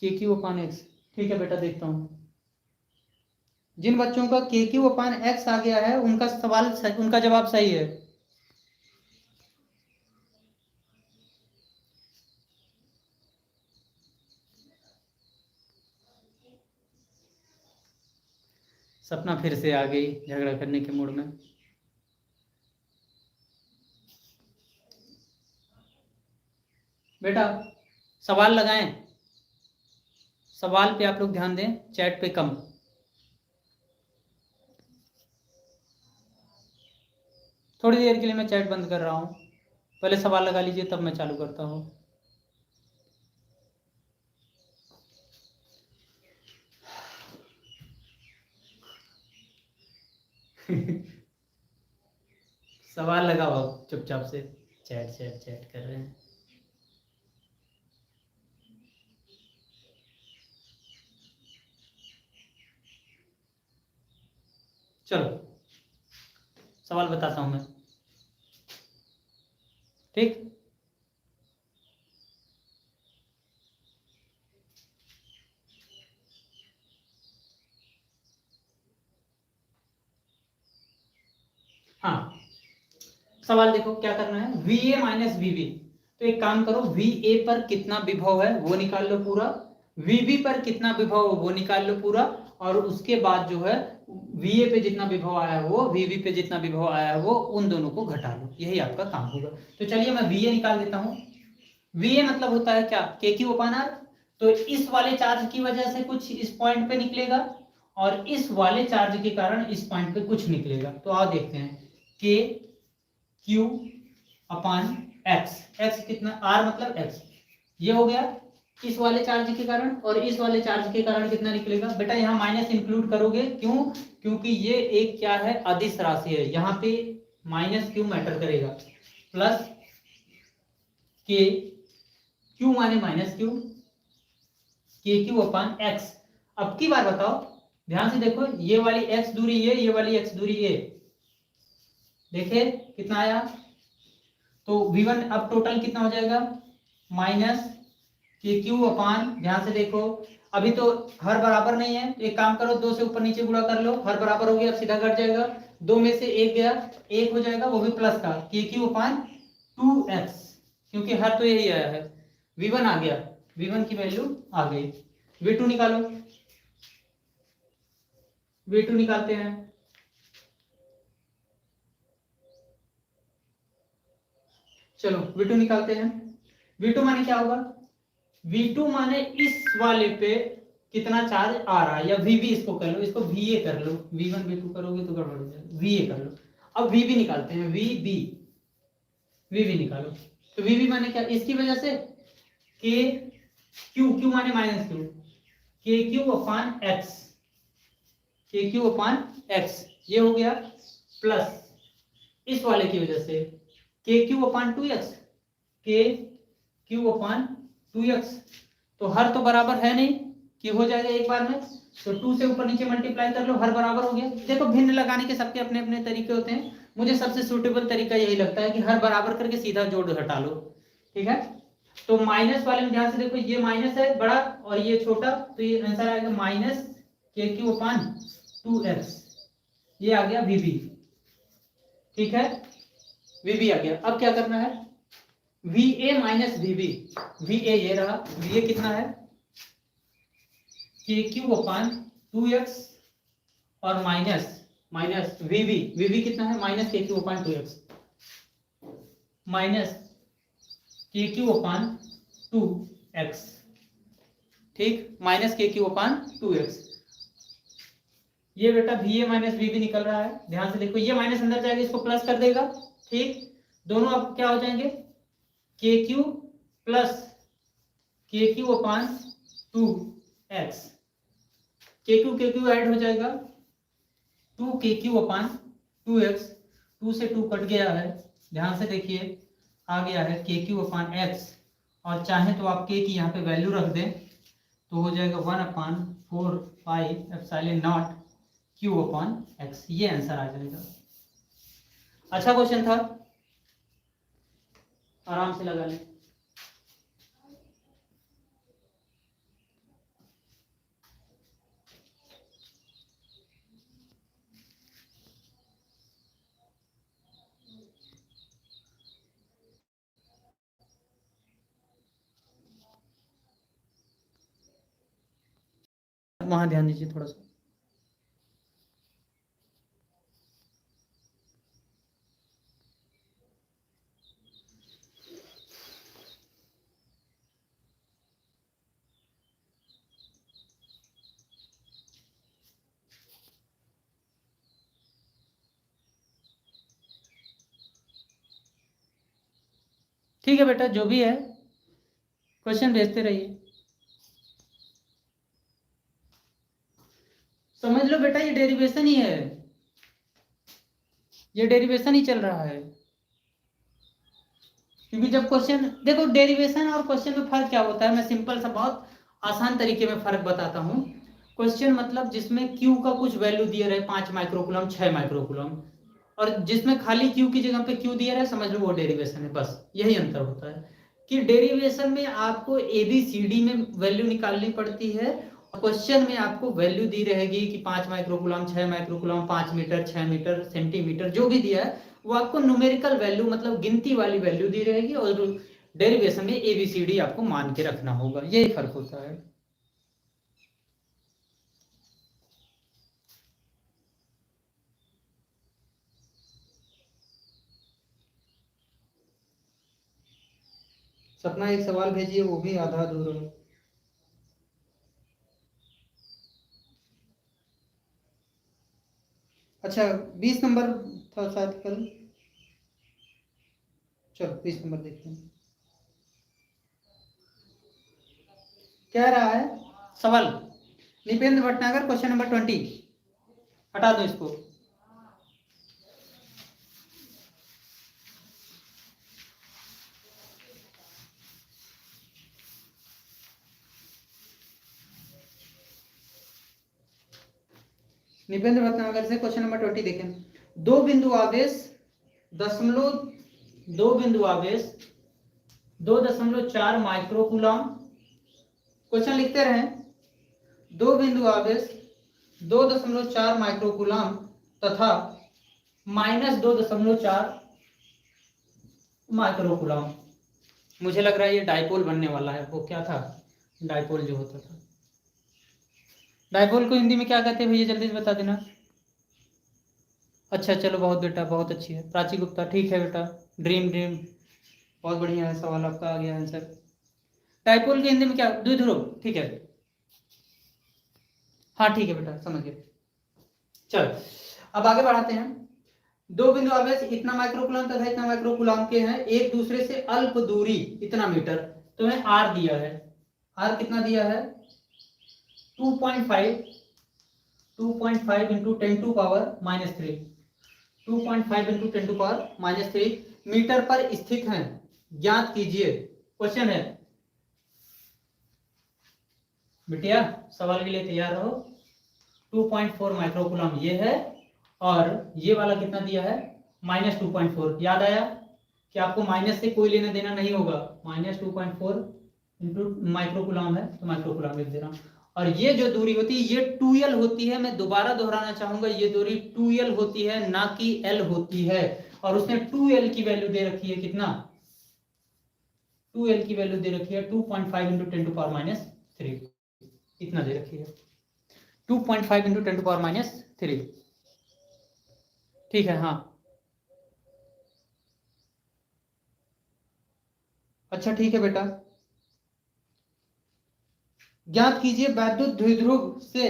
के क्यू अपान एक्स, ठीक है बेटा, देखता हूँ। जिन बच्चों का के क्यू अपान एक्स आ गया है उनका सवाल उनका जवाब सही है। सपना फिर से आ गई झगड़ा करने के मूड में। बेटा सवाल लगाएं, सवाल पे आप लोग ध्यान दें, चैट पे कम। थोड़ी देर के लिए मैं चैट बंद कर रहा हूँ, पहले सवाल लगा लीजिए तब मैं चालू करता हूँ। सवाल लगाओ आप चुपचाप से, चैट चैट चैट कर रहे हैं। चलो सवाल बताता हूँ मैं, ठीक। हाँ, सवाल देखो क्या करना है, VA माइनस VB। तो एक काम करो, VA पर कितना विभव है वो निकाल लो पूरा, VB पर कितना विभव है वो निकाल लो पूरा, और उसके बाद जो है VA पे जितना विभव आया है वो, VB पे जितना विभव आया है वो, उन दोनों को घटा लो। यही आपका काम होगा। तो चलिए मैं VA निकाल देता हूँ। VA मतलब होता है क्या, KQ/R। तो इस वाले चार्ज की वजह से कुछ इस पॉइंट पे निकलेगा, और इस वाले चार्ज के कारण इस पॉइंट पे कुछ निकलेगा। तो आओ देखते हैं, KQ/X, X कितना, R मतलब X, ये हो गया इस वाले चार्ज के कारण, और इस वाले चार्ज के कारण कितना निकलेगा बेटा, यहाँ माइनस इंक्लूड करोगे, क्यों, क्योंकि ये एक क्या है, अदिश राशि है, यहाँ पे माइनस क्यू मैटर करेगा, प्लस के क्यू माने माइनस क्यू, KQ/X। अब की बार बताओ, ध्यान से देखो, ये वाली x दूरी ये वाली x दूरी ये, देखे कितना आया, तो V1 अब टोटल कितना हो जाएगा, माइनस KQ/, ध्यान से देखो, अभी तो हर बराबर नहीं है, तो एक काम करो, 2 से ऊपर नीचे गुणा कर लो, हर बराबर हो गया, अब सीधा कट जाएगा, 2 में से 1 गया, 1 हो जाएगा, वो भी प्लस का, KQ/2x, क्योंकि हर तो यही आया है, V1 आ गया, V1 की वैल्यू आ गई। V2 निकालो, V2 निकालते हैं, चलो V2 निकालते हैं। V2 माने क्या होगा, V2 माने इस वाले पे कितना चार्ज आ रहा है, या VB इसको कर लो, इसको VA कर लो, V1 V2 करोगे तो गड़बड़ हो जाएगा, VA कर लो। अब VB निकालते हैं, VB निकालो, तो VB माने क्या, इसकी वजह से Q माने माइनस क्यू, KQ/X, ये हो गया, प्लस इस वाले की वजह से KQ/2x, तो हर तो बराबर है नहीं कि हो जाएगा एक बार में, तो 2 से ऊपर नीचे मल्टीप्लाई कर लो, हर बराबर हो गया। देखो भिन्न लगाने के सबके अपने अपने तरीके होते हैं, मुझे सबसे सूटेबल तरीका यही लगता है कि हर बराबर करके सीधा जोड़ घटा लो, ठीक है। तो माइनस वाले में ध्यान से देखो, ये माइनस है बड़ा और ये छोटा, तो ये आंसर आएगा माइनस KQ/2x, ये आ गया VB, ठीक है, VB आ गया। अब क्या करना है, VA माइनस VB, VA ये रहा, VA कितना है, KQ/2x, और माइनस VB कितना है, माइनस KQ/2x, माइनस KQ/2x, ठीक, माइनस KQ/2x। ये बेटा VA माइनस VB निकल रहा है, ध्यान से देखो, ये माइनस अंदर जाएगा, इसको प्लस कर देगा, ठीक, दोनों अब क्या हो जाएंगे, KQ plus KQ/2x, KQ add हो जाएगा, 2KQ/2x, 2 से 2 कट गया है, ध्यान से देखिए, आ गया है KQ/x, और चाहे तो आप k की यहाँ पे वैल्यू रख दें, तो हो जाएगा 1/4πε0 Q/x, ये आंसर आ जाएगा। अच्छा क्वेश्चन था, आराम से लगा लें। वहां ध्यान दीजिए थोड़ा सा। ठीक है बेटा, जो भी है क्वेश्चन भेजते रहिए। समझ लो बेटा, ये डेरिवेशन ही है, ये डेरिवेशन ही चल रहा है, क्योंकि जब क्वेश्चन देखो, डेरिवेशन और क्वेश्चन में फर्क क्या होता है, मैं सिंपल सा बहुत आसान तरीके में फर्क बताता हूँ। क्वेश्चन मतलब जिसमें Q का कुछ वैल्यू दिया रहे, 5 माइक्रोकूलम, 6 माइक्रोकूलम, और जिसमें खाली Q की जगह पे Q दिया रहे, समझ लो वो डेरिवेशन है, बस यही अंतर होता है कि डेरिवेशन में आपको ABCD में वैल्यू निकालनी पड़ती है, क्वेश्चन में आपको वैल्यू दी रहेगी कि 5 microcoulomb, 6 microcoulomb, 5 metre, 6 metre, centimetre, जो भी दिया है वो आपको न्यूमेरिकल वैल्यू मतलब गिनती वाली वैल्यू दी रहेगी, और डेरिवेशन में ABCD आपको मान के रखना होगा। यही फर्क होता है। सपना एक सवाल भेजिए, वो भी आधा अधूरा है। अच्छा 20 नंबर था शायद कल। चलो 20 नंबर देखते हैं क्या रहा है सवाल। Nipendra Bhatnagar, question number 20। हटा दो इसको। निपेंद्र भटनागर से क्वेश्चन नंबर 20 देखें। दो बिंदु आवेश 2.4 माइक्रोकूलम। क्वेश्चन लिखते रहें। दो बिंदु आवेश 2.4 माइक्रोकूलम तथा -2.4 माइक्रोकूलम। मुझे लग रहा है ये डाइपोल बनने वाला है। वो क्या था, डाइपोल जो होता था। डाइपोल को हिंदी में क्या कहते हैं भैया, जल्दी से बता देना। अच्छा चलो बहुत बेटा, बहुत अच्छी है। प्राची गुप्ता, ठीक है बेटा। ड्रीम ड्रीम, बहुत बढ़िया है सवाल आपका, आ गया आंसर। डाइपोल की हिंदी में क्या, द्विध्रुव, ठीक है। हाँ ठीक है बेटा, समझ गए। चलो अब आगे बढ़ाते हैं। दो बिंदु आवेश इतना माइक्रोकूलम तथा इतना माइक्रोकूलम के हैं, एक दूसरे से अल्प दूरी इतना मीटर। तो हमें आर दिया है। आर कितना दिया है, 2.5 into 10 to power -3, 2.5 into 10 to power -3 metre पर स्थित है। ज्ञात कीजिए। क्वेश्चन है बिटिया, सवाल के लिए तैयार रहो। 2.4 माइक्रोकूलम ये है, और ये वाला कितना दिया है, -2.4। याद आया कि आपको माइनस से कोई लेना देना नहीं होगा। -2.4 इंटू माइक्रोकूलम है तो माइक्रोकूलम लिख दे रहा हूँ। और ये जो दूरी होती है ये 2L होती है। मैं दोबारा दोहराना चाहूंगा, ये दूरी 2L होती है, ना कि L होती है। और उसने 2L की वैल्यू दे रखी है, कितना, 2L की वैल्यू दे रखी है 2.5 इंटू 10 टू पावर -3, इतना दे रखी है। 2.5 इंटू 10 टू पावर -3, ठीक है। हाँ अच्छा ठीक है बेटा। ज्ञात कीजिए वैद्युत द्विध्रुव से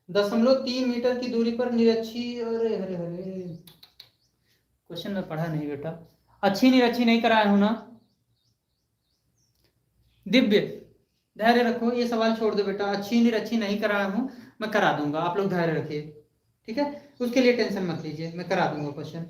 0.3 मीटर की दूरी पर निरक्षी। अरे हरे हरे, क्वेश्चन में पढ़ा नहीं बेटा। अच्छी निरक्षी नहीं कराया हूं ना। दिव्य, धैर्य रखो, ये सवाल छोड़ दो बेटा। अच्छी निरक्षी नहीं कराया हूं, मैं करा दूंगा, आप लोग धैर्य रखिए, ठीक है। उसके लिए टेंशन मत लीजिए, मैं करा दूंगा क्वेश्चन।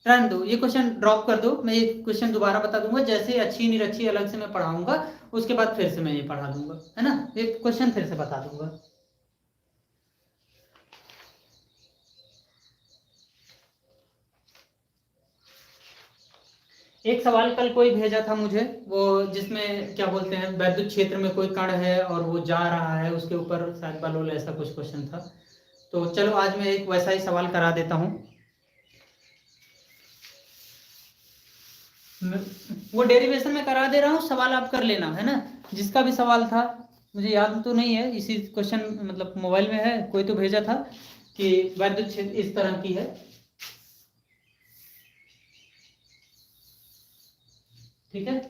रहने दो, ये क्वेश्चन ड्रॉप कर दो। मैं ये क्वेश्चन दोबारा बता दूंगा, जैसे अच्छी निरक्षी अलग से मैं पढ़ाऊंगा, उसके बाद फिर से मैं ये पढ़ा दूंगा, है ना। ये क्वेश्चन फिर से बता दूंगा। एक सवाल कल कोई भेजा था मुझे, वो जिसमें क्या बोलते हैं, वैद्युत क्षेत्र में कोई कण है और वो जा रहा है, उसके ऊपर शायद बलोल, ऐसा कुछ क्वेश्चन था। तो चलो आज मैं एक वैसा ही सवाल करा देता हूँ। वो डेरिवेशन में करा दे रहा हूँ, सवाल आप कर लेना, है ना। जिसका भी सवाल था, मुझे याद तो नहीं है, इसी क्वेश्चन मतलब मोबाइल में है, कोई तो भेजा था कि वैद्युत क्षेत्र इस तरह की है, ठीक है।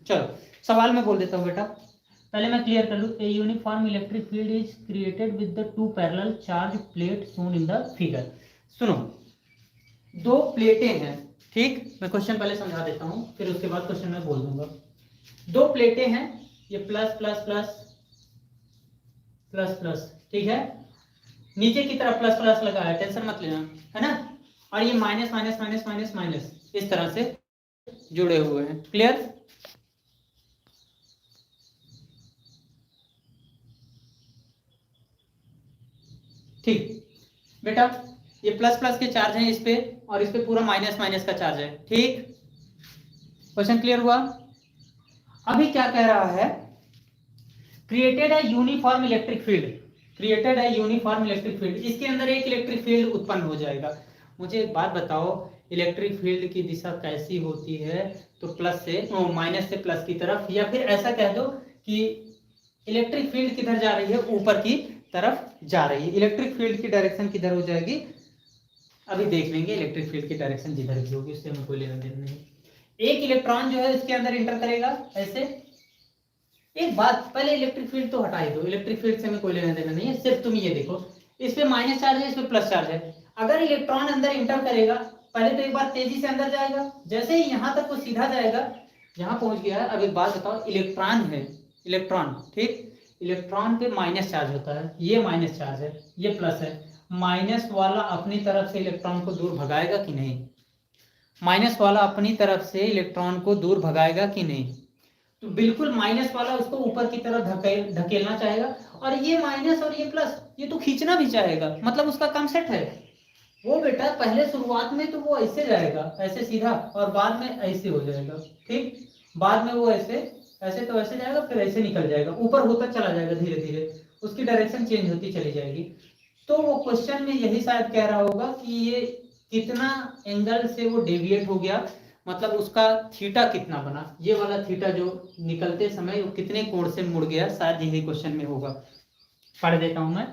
चलो सवाल में बोल देता हूँ बेटा, पहले मैं क्लियर कर लूँ। A uniform electric field is created with the two parallel charge plate shown in the figure. सुनो, दो प्लेटें हैं, ठीक। मैं क्वेश्चन पहले समझा देता हूँ, फिर उसके बाद क्वेश्चन में बोल दूंगा। दो प्लेटें हैं, ये plus plus plus plus plus, ठीक है। नीचे की तरफ प्लस प्लस लगा है, टेंशन मत लेना, है ना। और ये minus minus minus minus minus इस तरह से जुड़े हुए हैं, क्लियर। ठीक बेटा, ये प्लस प्लस के चार्ज हैं इस पे, और इस पे पूरा माइनस माइनस का चार्ज है। ठीक, क्वेश्चन क्लियर हुआ? अभी क्या कह रहा है, क्रिएटेड है यूनिफॉर्म इलेक्ट्रिक फील्ड, क्रिएटेड है यूनिफॉर्म इलेक्ट्रिक फील्ड, इसके अंदर एक इलेक्ट्रिक फील्ड उत्पन्न हो जाएगा। मुझे एक बात बताओ, इलेक्ट्रिक फील्ड की दिशा कैसी होती है? तो प्लस से माइनस से प्लस की तरफ, या फिर ऐसा कह दो कि इलेक्ट्रिक फील्ड किधर जा रही है? ऊपर की तरफ जा रही है। इलेक्ट्रिक फील्ड की डायरेक्शन किधर हो जाएगी? अभी देख लेंगे, इलेक्ट्रिक फील्ड की डायरेक्शन जिधर भी होगी उससे हमें कोई लेना देना नहीं। एक इलेक्ट्रॉन जो है इसके अंदर इंटर करेगा ऐसे। एक बात, पहले इलेक्ट्रिक फील्ड तो हटा ही दो, इलेक्ट्रिक फील्ड से हमें कोई लेना देना नहीं है, सिर्फ तुम ये देखो, इस पे माइनस चार्ज है, इस पे प्लस चार्ज है। अगर इलेक्ट्रॉन अंदर इंटर करेगा, पहले तो एक बार तेजी से अंदर जाएगा, जैसे ही यहां तक वो सीधा जाएगा, यहां पहुंच गया है। अब एक बात बताओ, इलेक्ट्रॉन है, इलेक्ट्रॉन, ठीक, इलेक्ट्रॉन पे माइनस चार्ज होता है, ये माइनस चार्ज है, ये प्लस है। माइनस वाला अपनी तरफ से इलेक्ट्रॉन को दूर भगाएगा कि नहीं? माइनस वाला अपनी तरफ से इलेक्ट्रॉन को दूर भगाएगा कि नहीं? तो बिल्कुल माइनस वाला उसको ऊपर की तरफ ढकेलना चाहेगा, और ये माइनस और ये प्लस ये तो खींचना भी चाहेगा, मतलब उसका काम सेट है। वो बेटा पहले शुरुआत में तो वो ऐसे जाएगा, ऐसे सीधा, और बाद में ऐसे हो जाएगा, ठीक, बाद में वो ऐसे, ऐसे तो ऐसे जाएगा, फिर ऐसे निकल जाएगा, ऊपर होकर चला जाएगा, धीरे धीरे उसकी डायरेक्शन चेंज होती चली जाएगी। तो वो क्वेश्चन में यही शायद कह रहा होगा कि ये कितना एंगल से वो डेविएट हो गया, मतलब उसका थीटा कितना बना, ये वाला थीटा जो निकलते समय वो कितने कोण से मुड़ गया, शायद यही क्वेश्चन में होगा। पढ़ देता हूं मैं।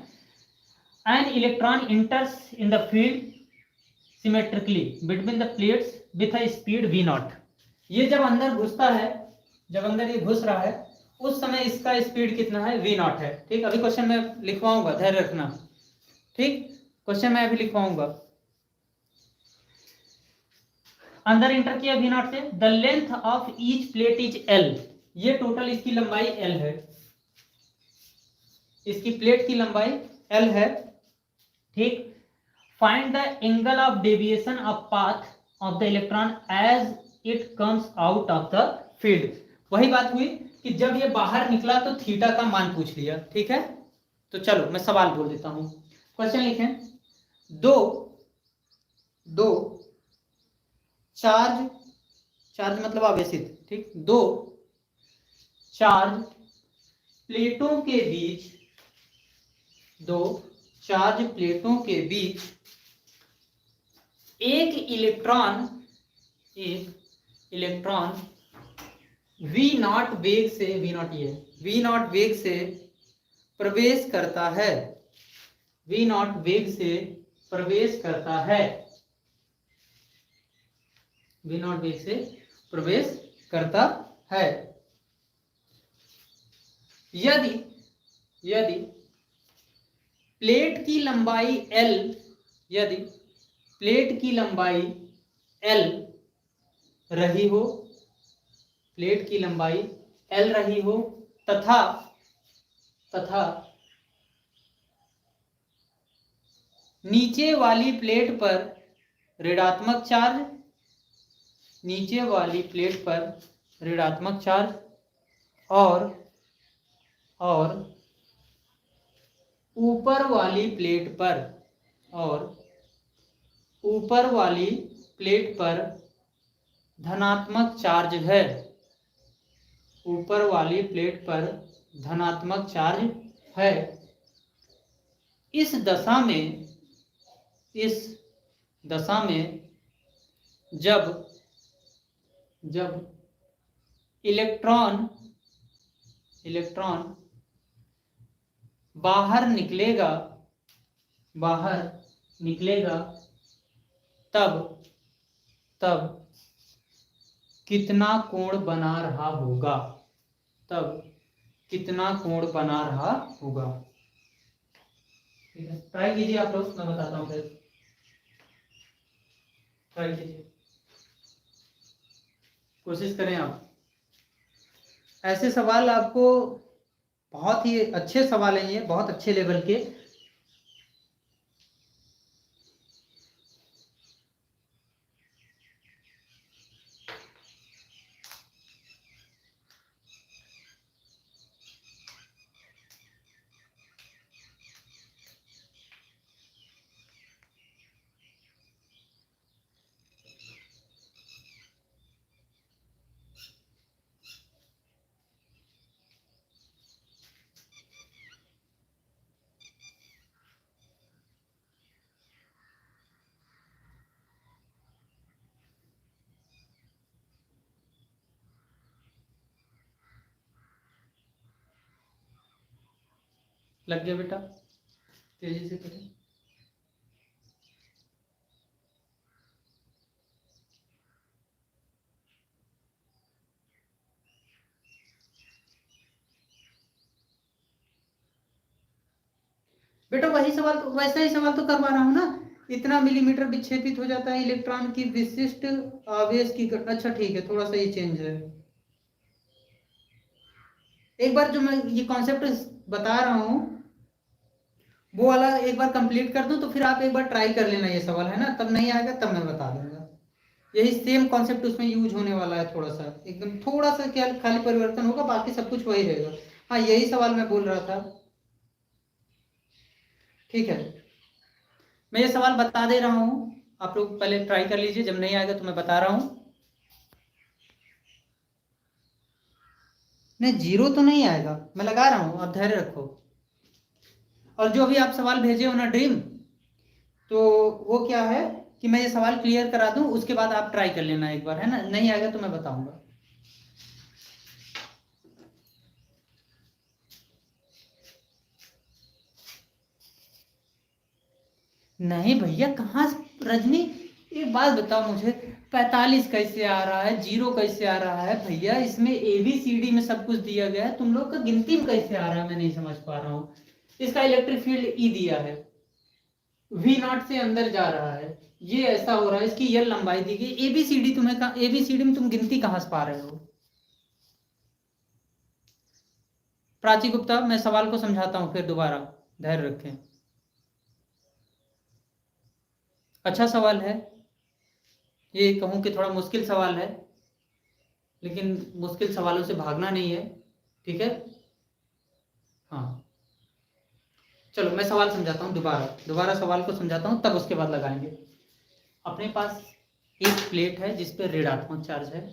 An electron इंटर्स in the field symmetrically between the plates with a speed v not. ये जब अंदर घुसता है, जब अंदर ये घुस रहा है, उस समय इसका स्पीड कितना है? v नॉट है। ठीक, अभी क्वेश्चन में लिखवाऊंगा, धैर्य रखना। ठीक, क्वेश्चन मैं अभी लिखवाऊंगा। अंदर इंटर किया v नॉट से, the length of each plate is l, ये टोटल इसकी लंबाई l है, इसकी प्लेट की लंबाई l है। ठीक, find the angle of deviation of path of the electron as it comes out of the field. वही बात हुई कि जब ये बाहर निकला तो थीटा का मान पूछ लिया। ठीक है, तो चलो मैं सवाल बोल देता हूं, क्वेश्चन लिखें। दो दो चार्ज, चार्ज मतलब आवेशित, ठीक, दो चार्ज प्लेटों के बीच, दो चार्ज प्लेटों के बीच एक इलेक्ट्रॉन v नॉट वेग से, v नॉट ये v नॉट वेग से प्रवेश करता है, v नॉट वेग से प्रवेश करता है, v नॉट वेग से प्रवेश करता है। यदि यदि प्लेट की लंबाई l, यदि प्लेट की लंबाई l रही हो, प्लेट की लंबाई l रही हो, तथा नीचे वाली प्लेट पर ऋणात्मक चार्ज, नीचे वाली प्लेट पर ऋणात्मक चार्ज, और ऊपर वाली प्लेट पर, और ऊपर वाली प्लेट पर धनात्मक चार्ज है, ऊपर वाली प्लेट पर धनात्मक चार्ज है। इस दशा में जब इलेक्ट्रॉन बाहर निकलेगा तब कितना कोण बना रहा होगा, तब कितना कोण बना रहा होगा। ठीक है, ट्राई कीजिए आप लोग, मैं बताता हूँ फिर, ट्राई कीजिए, कोशिश करें आप। ऐसे सवाल आपको, बहुत ही अच्छे सवाल हैं ये, बहुत अच्छे लेवल के। लग गया बेटा, तेजी से करें। बेटा वही सवाल तो, वैसा ही सवाल तो करवा रहा हूँ ना। इतना मिलीमीटर विक्षेपित हो जाता है इलेक्ट्रॉन की विशिष्ट आवेश की अच्छा ठीक है, थोड़ा सा ये चेंज है। एक बार जो मैं ये कॉन्सेप्ट बता रहा हूँ वो वाला एक बार कंप्लीट कर दूं तो फिर आप एक बार ट्राई कर लेना ये सवाल, है ना, तब नहीं आएगा तब मैं बता दूंगा। यही सेम कॉन्सेप्ट उसमें यूज होने वाला है, थोड़ा सा एकदम थोड़ा सा क्या खाली परिवर्तन होगा, बाकी सब कुछ वही रहेगा। हाँ यही सवाल मैं बोल रहा था। ठीक है, मैं ये सवाल बता दे रहा हूँ, आप लोग पहले ट्राई कर लीजिए, जब नहीं आएगा तो मैं बता रहा हूँ। नहीं जीरो तो नहीं आएगा, मैं लगा रहा हूँ, आप धैर्य रखो। और जो भी आप सवाल भेजे हो ना ड्रीम, तो वो क्या है कि मैं ये सवाल क्लियर करा दूं, उसके बाद आप ट्राई कर लेना एक बार, है ना, नहीं आएगा तो मैं बताऊंगा। नहीं भैया कहाँ रजनी, एक बात बताओ मुझे, 45 कैसे आ रहा है, जीरो कैसे आ रहा है भैया, इसमें ABCD में सब कुछ दिया गया है, तुम लोग का गिनती में कैसे आ रहा है, मैं नहीं समझ पा रहा हूँ। इसका इलेक्ट्रिक फील्ड E दिया है, V0 से अंदर जा रहा है, ये ऐसा हो रहा है, इसकी ये लंबाई दी गई, ABCD तुम्हें ABCD में तुम गिनती कहाँ से पा रहे हो। प्राची गुप्ता, मैं सवाल को समझाता हूँ फिर दोबारा, धैर्य रखें। अच्छा सवाल है, ये कहूँ कि थोड़ा मुश्किल सवाल है, लेकिन मुश्किल सवालों से भागना नहीं है, ठीक है। हाँ चलो मैं सवाल समझाता हूँ, दोबारा दोबारा सवाल को समझाता हूँ, तब उसके बाद लगाएंगे। अपने पास एक प्लेट है जिस पे ऋणात्मक चार्ज है,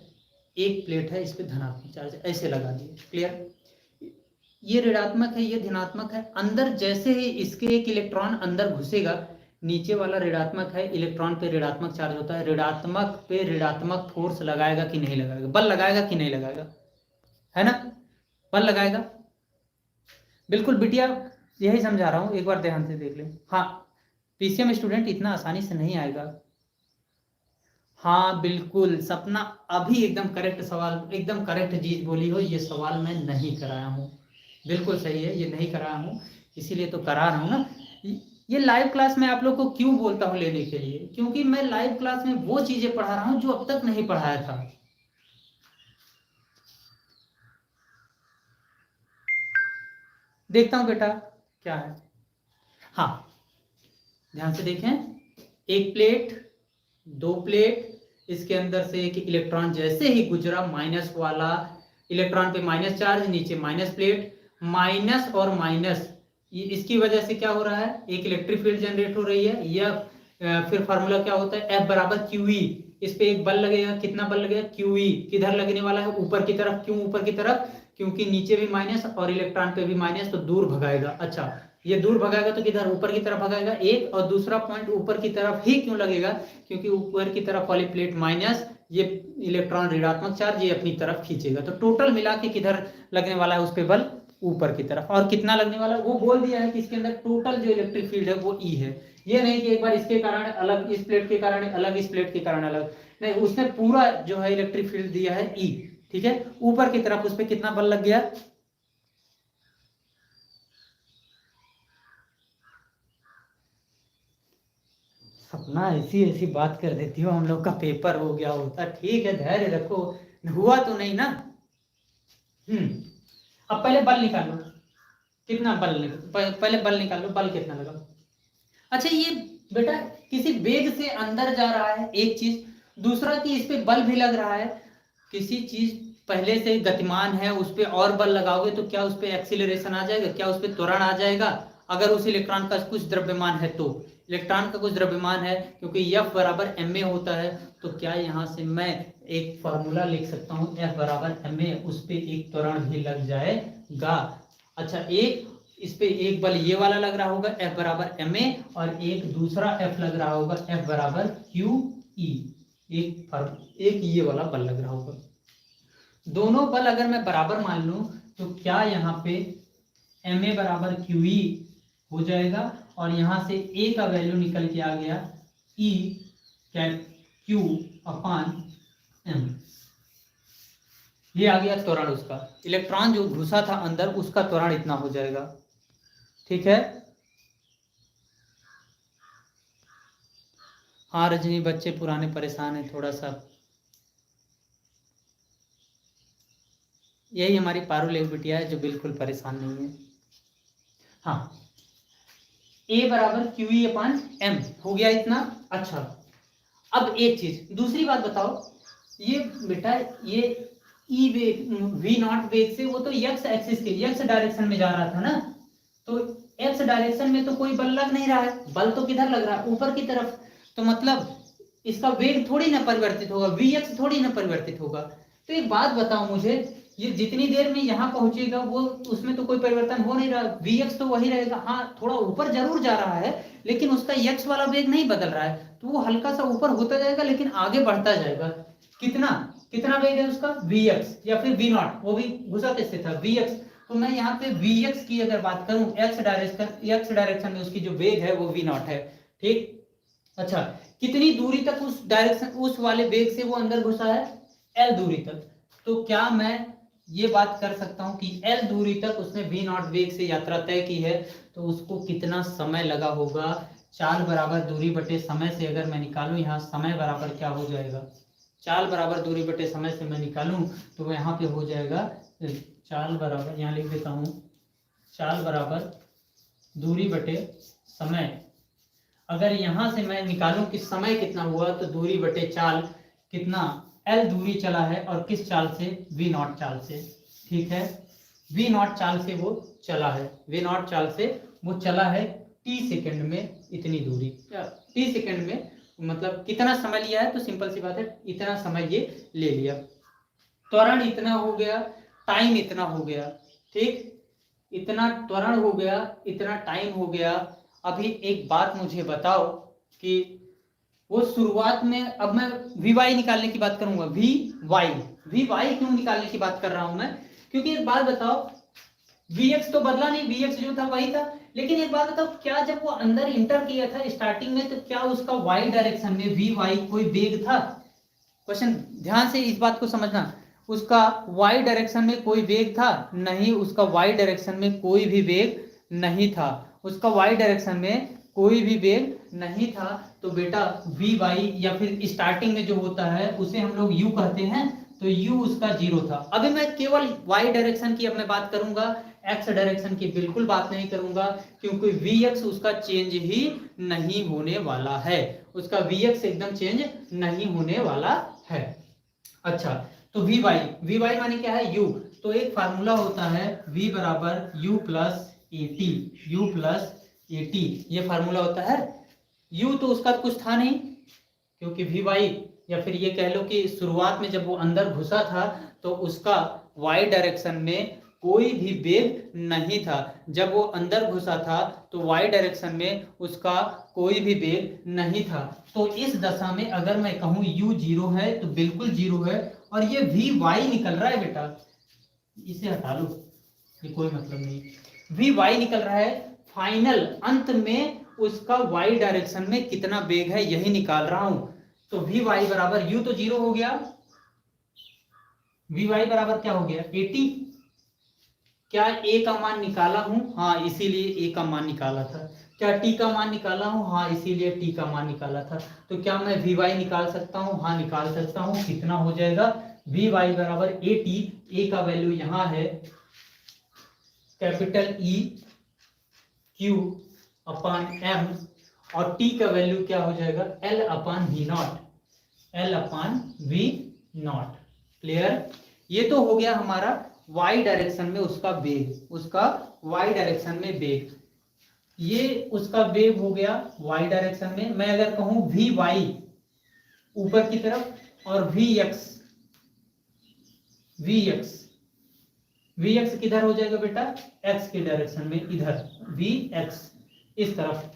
एक प्लेट है इस पे धनात्मक चार्ज है, ऐसे लगा दिए, क्लियर। ये ऋणात्मक है, ये धनात्मक है, अंदर जैसे ही इसके एक इलेक्ट्रॉन अंदर घुसेगा, नीचे वाला ऋणात्मक है, इलेक्ट्रॉन पे ऋणात्मक चार्ज होता है, ऋणात्मक पे ऋणात्मक फोर्स लगाएगा कि नहीं लगाएगा, बल लगाएगा कि नहीं लगाएगा, है ना, बल लगाएगा। बिल्कुल बिटिया, यही समझा रहा हूँ, एक बार ध्यान से देख ले। हाँ PCM स्टूडेंट इतना आसानी से नहीं आएगा। हाँ बिल्कुल सपना, अभी एकदम करेक्ट सवाल, एकदम करेक्ट चीज बोली हो, ये सवाल मैं नहीं कराया हूँ, बिल्कुल सही है, ये नहीं कराया हूँ, इसीलिए तो करा रहा हूँ ना। ये लाइव क्लास में आप लोग को क्यों बोलता हूँ लेने के लिए, क्योंकि मैं लाइव क्लास में वो चीजें पढ़ा रहा हूँ जो अब तक नहीं पढ़ाया था। देखता हूँ बेटा क्या है। हाँ ध्यान से देखें, एक प्लेट, दो प्लेट, इसके अंदर से एक इलेक्ट्रॉन जैसे ही गुजरा, माइनस वाला इलेक्ट्रॉन पे माइनस चार्ज, नीचे माइनस प्लेट, माइनस और माइनस, ये इसकी वजह से क्या हो रहा है, एक इलेक्ट्रिक फील्ड जनरेट हो रही है, यह फिर फार्मूला क्या होता है, F बराबर QE, इस पे एक बल लगेगा, कितना बल लगेगा, QE, किधर लगने वाला है, ऊपर की तरफ, क्यों ऊपर की तरफ, क्योंकि नीचे भी माइनस और इलेक्ट्रॉन पे भी माइनस, तो दूर भगाएगा। अच्छा ये दूर भगाएगा तो किधर, ऊपर की तरफ भगाएगा एक, और दूसरा पॉइंट ऊपर की तरफ ही क्यों लगेगा, क्योंकि ऊपर की तरफ वाली प्लेट माइनस, ये इलेक्ट्रॉन ऋणात्मक चार्ज, ये अपनी तरफ खींचेगा, तो टोटल मिला के किधर लगने वाला है उस पे बल, ऊपर की तरफ, और कितना लगने वाला है वो बोल दिया है कि इसके अंदर टोटल जो इलेक्ट्रिक फील्ड है वो E है, ये नहीं कि एक बार इसके कारण अलग, इस प्लेट के कारण अलग, इस प्लेट के कारण अलग, नहीं, उसने पूरा जो है इलेक्ट्रिक फील्ड दिया है E, ठीक है, ऊपर की तरफ उस पर कितना बल लग गया। सपना ऐसी ऐसी बात कर देती हो, हम लोग का पेपर हो गया होता, ठीक है धैर्य रखो, हुआ तो नहीं ना। अब पहले बल निकालो, कितना बल पहले बल निकालो, बल कितना लगा। अच्छा ये बेटा किसी वेग से अंदर जा रहा है एक चीज, दूसरा कि इस पे बल भी लग रहा है, किसी चीज पहले से गतिमान है उस पे और बल लगाओगे तो क्या उस पे एक्सीलरेशन आ जाएगा, क्या उस पे त्वरण आ जाएगा, अगर उस इलेक्ट्रॉन का कुछ द्रव्यमान है तो, इलेक्ट्रॉन का कुछ द्रव्यमान है, क्योंकि F बराबर ma होता है, तो क्या यहाँ से मैं एक फॉर्मूला लिख सकता हूँ, F बराबर ma, उस पे एक त्वरण भी लग जाएगा। अच्छा एक इस पे एक बल ये वाला लग रहा होगा F बराबर ma, और एक दूसरा F लग रहा होगा F बराबर QE, एक ये वाला बल लग रहा होगा। दोनों बल अगर मैं बराबर मान लूं तो क्या यहाँ पे एम ए बराबर क्यू ई हो जाएगा, और यहाँ से ए का वैल्यू निकल के आ गया ई कैप क्यू अपान एम। ये आ गया त्वरण, उसका इलेक्ट्रॉन जो घुसा था अंदर उसका त्वरण इतना हो जाएगा। ठीक है। हाँ रजनी, बच्चे पुराने परेशान हैं थोड़ा सा, यही हमारी पारुल एक बिटिया है जो बिल्कुल परेशान नहीं है। हाँ, ए बराबर क्यू ई अपान एम हो गया इतना। अच्छा, अब एक चीज दूसरी बात बताओ, ये बेटा ये ई वेग वी नॉट वेग से वो तो एक्स एक्सिस के एक्स डायरेक्शन में जा रहा था ना, तो एक्स डायरेक्शन में तो कोई बल लग नहीं रहा है, बल तो किधर लग रहा है, ऊपर की तरफ, तो मतलब इसका वेग थोड़ी ना परिवर्तित होगा, वी एक्स थोड़ी ना परिवर्तित होगा। तो एक बात बताओ मुझे, ये जितनी देर में यहाँ पहुंचेगा वो उसमें तो कोई परिवर्तन हो नहीं रहा, वी एक्स तो वही रहेगा। हाँ, थोड़ा ऊपर जरूर जा रहा है लेकिन उसका एक्स वाला वेग नहीं बदल रहा है, तो वो हल्का सा ऊपर होता जाएगा लेकिन आगे बढ़ता जाएगा। कितना कितना वेग है उसका, वी एक्स या फिर वी नॉट, वो भी घुसा किससे था, वी एक्स। तो मैं यहाँ पे वी एक्स की अगर बात करूं, एक्स डायरेक्शन में उसकी जो वेग है वो वी नॉट है। ठीक। अच्छा, कितनी दूरी तक उस डायरेक्शन उस वाले वेग से वो अंदर घुसा है, एल दूरी तक। तो क्या मैं ये बात कर सकता हूं कि एल दूरी तक उसने वी नॉट वेग से यात्रा तय की है, तो उसको कितना समय लगा होगा, चाल बराबर दूरी बटे समय से अगर मैं निकालूं, यहाँ समय बराबर क्या हो जाएगा, चाल बराबर दूरी बटे समय से मैं निकालूं तो यहाँ पे हो जाएगा चाल बराबर, यहाँ लिख देता हूं, चाल बराबर दूरी बटे समय। अगर यहां से मैं निकालूं कि समय कितना हुआ, तो दूरी बटे चाल कितना, एल दूरी चला है और किस चाल से, वी नॉट चाल से। ठीक है, वी नॉट चाल से वो चला है, वी नॉट चाल से वो चला है टी सेकंड में इतनी दूरी, टी सेकंड में मतलब कितना समय लिया है, तो सिंपल सी बात है इतना समय ये ले लिया, त्वरण इतना हो गया, टाइम इतना हो गया। ठीक, इतना त्वरण हो गया, इतना टाइम हो गया। अभी एक बात मुझे बताओ कि वो शुरुआत में, अब मैं वी वाई निकालने की बात करूंगा, वी वाई क्यों निकालने की बात कर रहा हूं मैं, क्योंकि एक बात बताओ, वी एक्स तो बदला नहीं, वी एक्स जो था वही था, लेकिन एक बात बताओ, क्या जब वो अंदर इंटर किया था स्टार्टिंग में, तो क्या उसका वाई डायरेक्शन में वी वाई कोई वेग था, क्वेश्चन ध्यान से इस बात को समझना, उसका वाई डायरेक्शन में कोई वेग था नहीं, उसका वाई डायरेक्शन में कोई भी वेग नहीं था, उसका वाई डायरेक्शन में कोई भी वेग नहीं था। तो बेटा वी वाई या फिर स्टार्टिंग में जो होता है उसे हम लोग यू कहते हैं, तो यू उसका जीरो था। अभी मैं केवल वाई डायरेक्शन की अब मैं बात करूंगा, एक्स डायरेक्शन की बिल्कुल बात नहीं करूंगा, क्योंकि वी एक्स उसका चेंज ही नहीं होने वाला है, उसका वी एक्स एकदम चेंज नहीं होने वाला है। अच्छा, तो वी वाई माने क्या है, u, तो एक फार्मूला होता है v बराबर u प्लस ए टी, ये फार्मूला होता है। u तो उसका कुछ था नहीं, क्योंकि वी वाई, या फिर ये कह लो कि शुरुआत में जब वो अंदर घुसा था तो उसका y डायरेक्शन में कोई भी वेग नहीं था, जब वो अंदर घुसा था तो y डायरेक्शन में उसका कोई भी वेग नहीं था। तो इस दशा में अगर मैं कहूं u जीरो है तो बिल्कुल जीरो है, और ये वी वाई निकल रहा है बेटा, इसे हटा लो, ये कोई मतलब नहीं, वी वाई निकल रहा है, फाइनल अंत में उसका y डायरेक्शन में कितना वेग है यही निकाल रहा हूं। तो वी वाई बराबर u तो जीरो हो गया, वी वाई बराबर क्या हो गया 80, क्या a का मान निकाला हूं, हाँ इसीलिए a का मान निकाला था, क्या t का मान निकाला हूं, हाँ इसीलिए t का मान निकाला था। तो क्या मैं वी वाई निकाल सकता हूं, हाँ निकाल सकता हूं, कितना हो जाएगा, वी वाई बराबर ए टी, ए का वैल्यू यहां है capital E Q upon M, और t का वैल्यू क्या हो जाएगा l upon V naught, l upon V naught. Clear, ये तो हो गया हमारा y डायरेक्शन में उसका वेग, उसका y डायरेक्शन में वेग, ये उसका वेग हो गया y डायरेक्शन में। मैं अगर कहूं वी वाई ऊपर की तरफ और वी एक्स वी एक्स किधर हो जाएगा बेटा, x के डायरेक्शन में, इधर वी एक्स इस तरफ,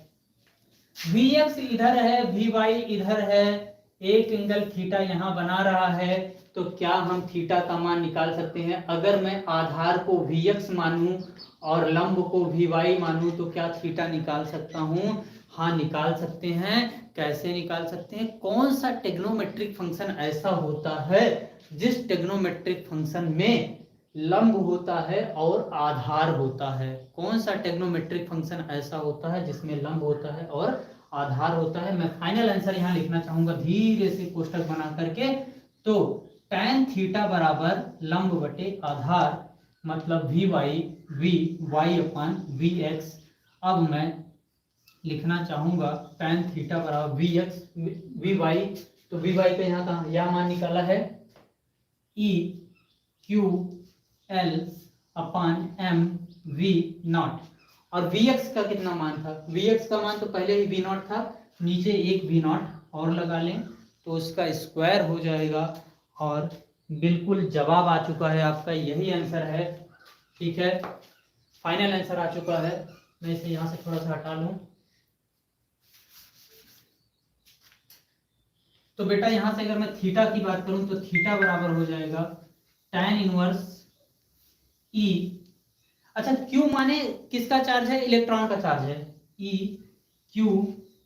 वी एक्स इधर है, वी वाई इधर है, एक एंगल थीटा यहां बना रहा है, तो क्या हम थीटा का मान निकाल सकते हैं? अगर मैं आधार को Vx मानूं और लंब को Vy मानूं तो क्या थीटा निकाल सकता हूं? हाँ, निकाल सकते हैं। कैसे निकाल सकते हैं? कौन सा ट्रिग्नोमेट्रिक फंक्शन ऐसा होता है जिस ट्रिग्नोमेट्रिक फंक्शन में लंब होता है और आधार होता है? कौन सा ट्रिग्नोमेट्रिक फंक्शन ऐसा होता है जिसमें लंब होता है और आधार होता है? मैं फाइनल आंसर यहां लिखना चाहूंगा धीरे से कोष्टक बना करके। तो tan थीटा बराबर लंब बटे आधार, मतलब V Y upon V X. अब मैं लिखना चाहूंगा tan थीटा बराबर वी वाई। तो वी वाई का यहाँ कहा यह मान निकाला है E Q L upon M V naught. और वी एक्स का कितना मान था? वी एक्स का मान तो पहले ही वी नॉट था, नीचे एक वी नॉट और लगा लें तो उसका स्क्वायर हो जाएगा। और बिल्कुल जवाब आ चुका है आपका, यही आंसर है। ठीक है, फाइनल आंसर आ चुका है। मैं इसे यहां से थोड़ा सा हटा लूं। तो बेटा यहां से अगर मैं थीटा की बात करूं तो थीटा बराबर हो जाएगा tan इनवर्स ई। अच्छा, क्यू माने किसका चार्ज है? इलेक्ट्रॉन का चार्ज है। E Q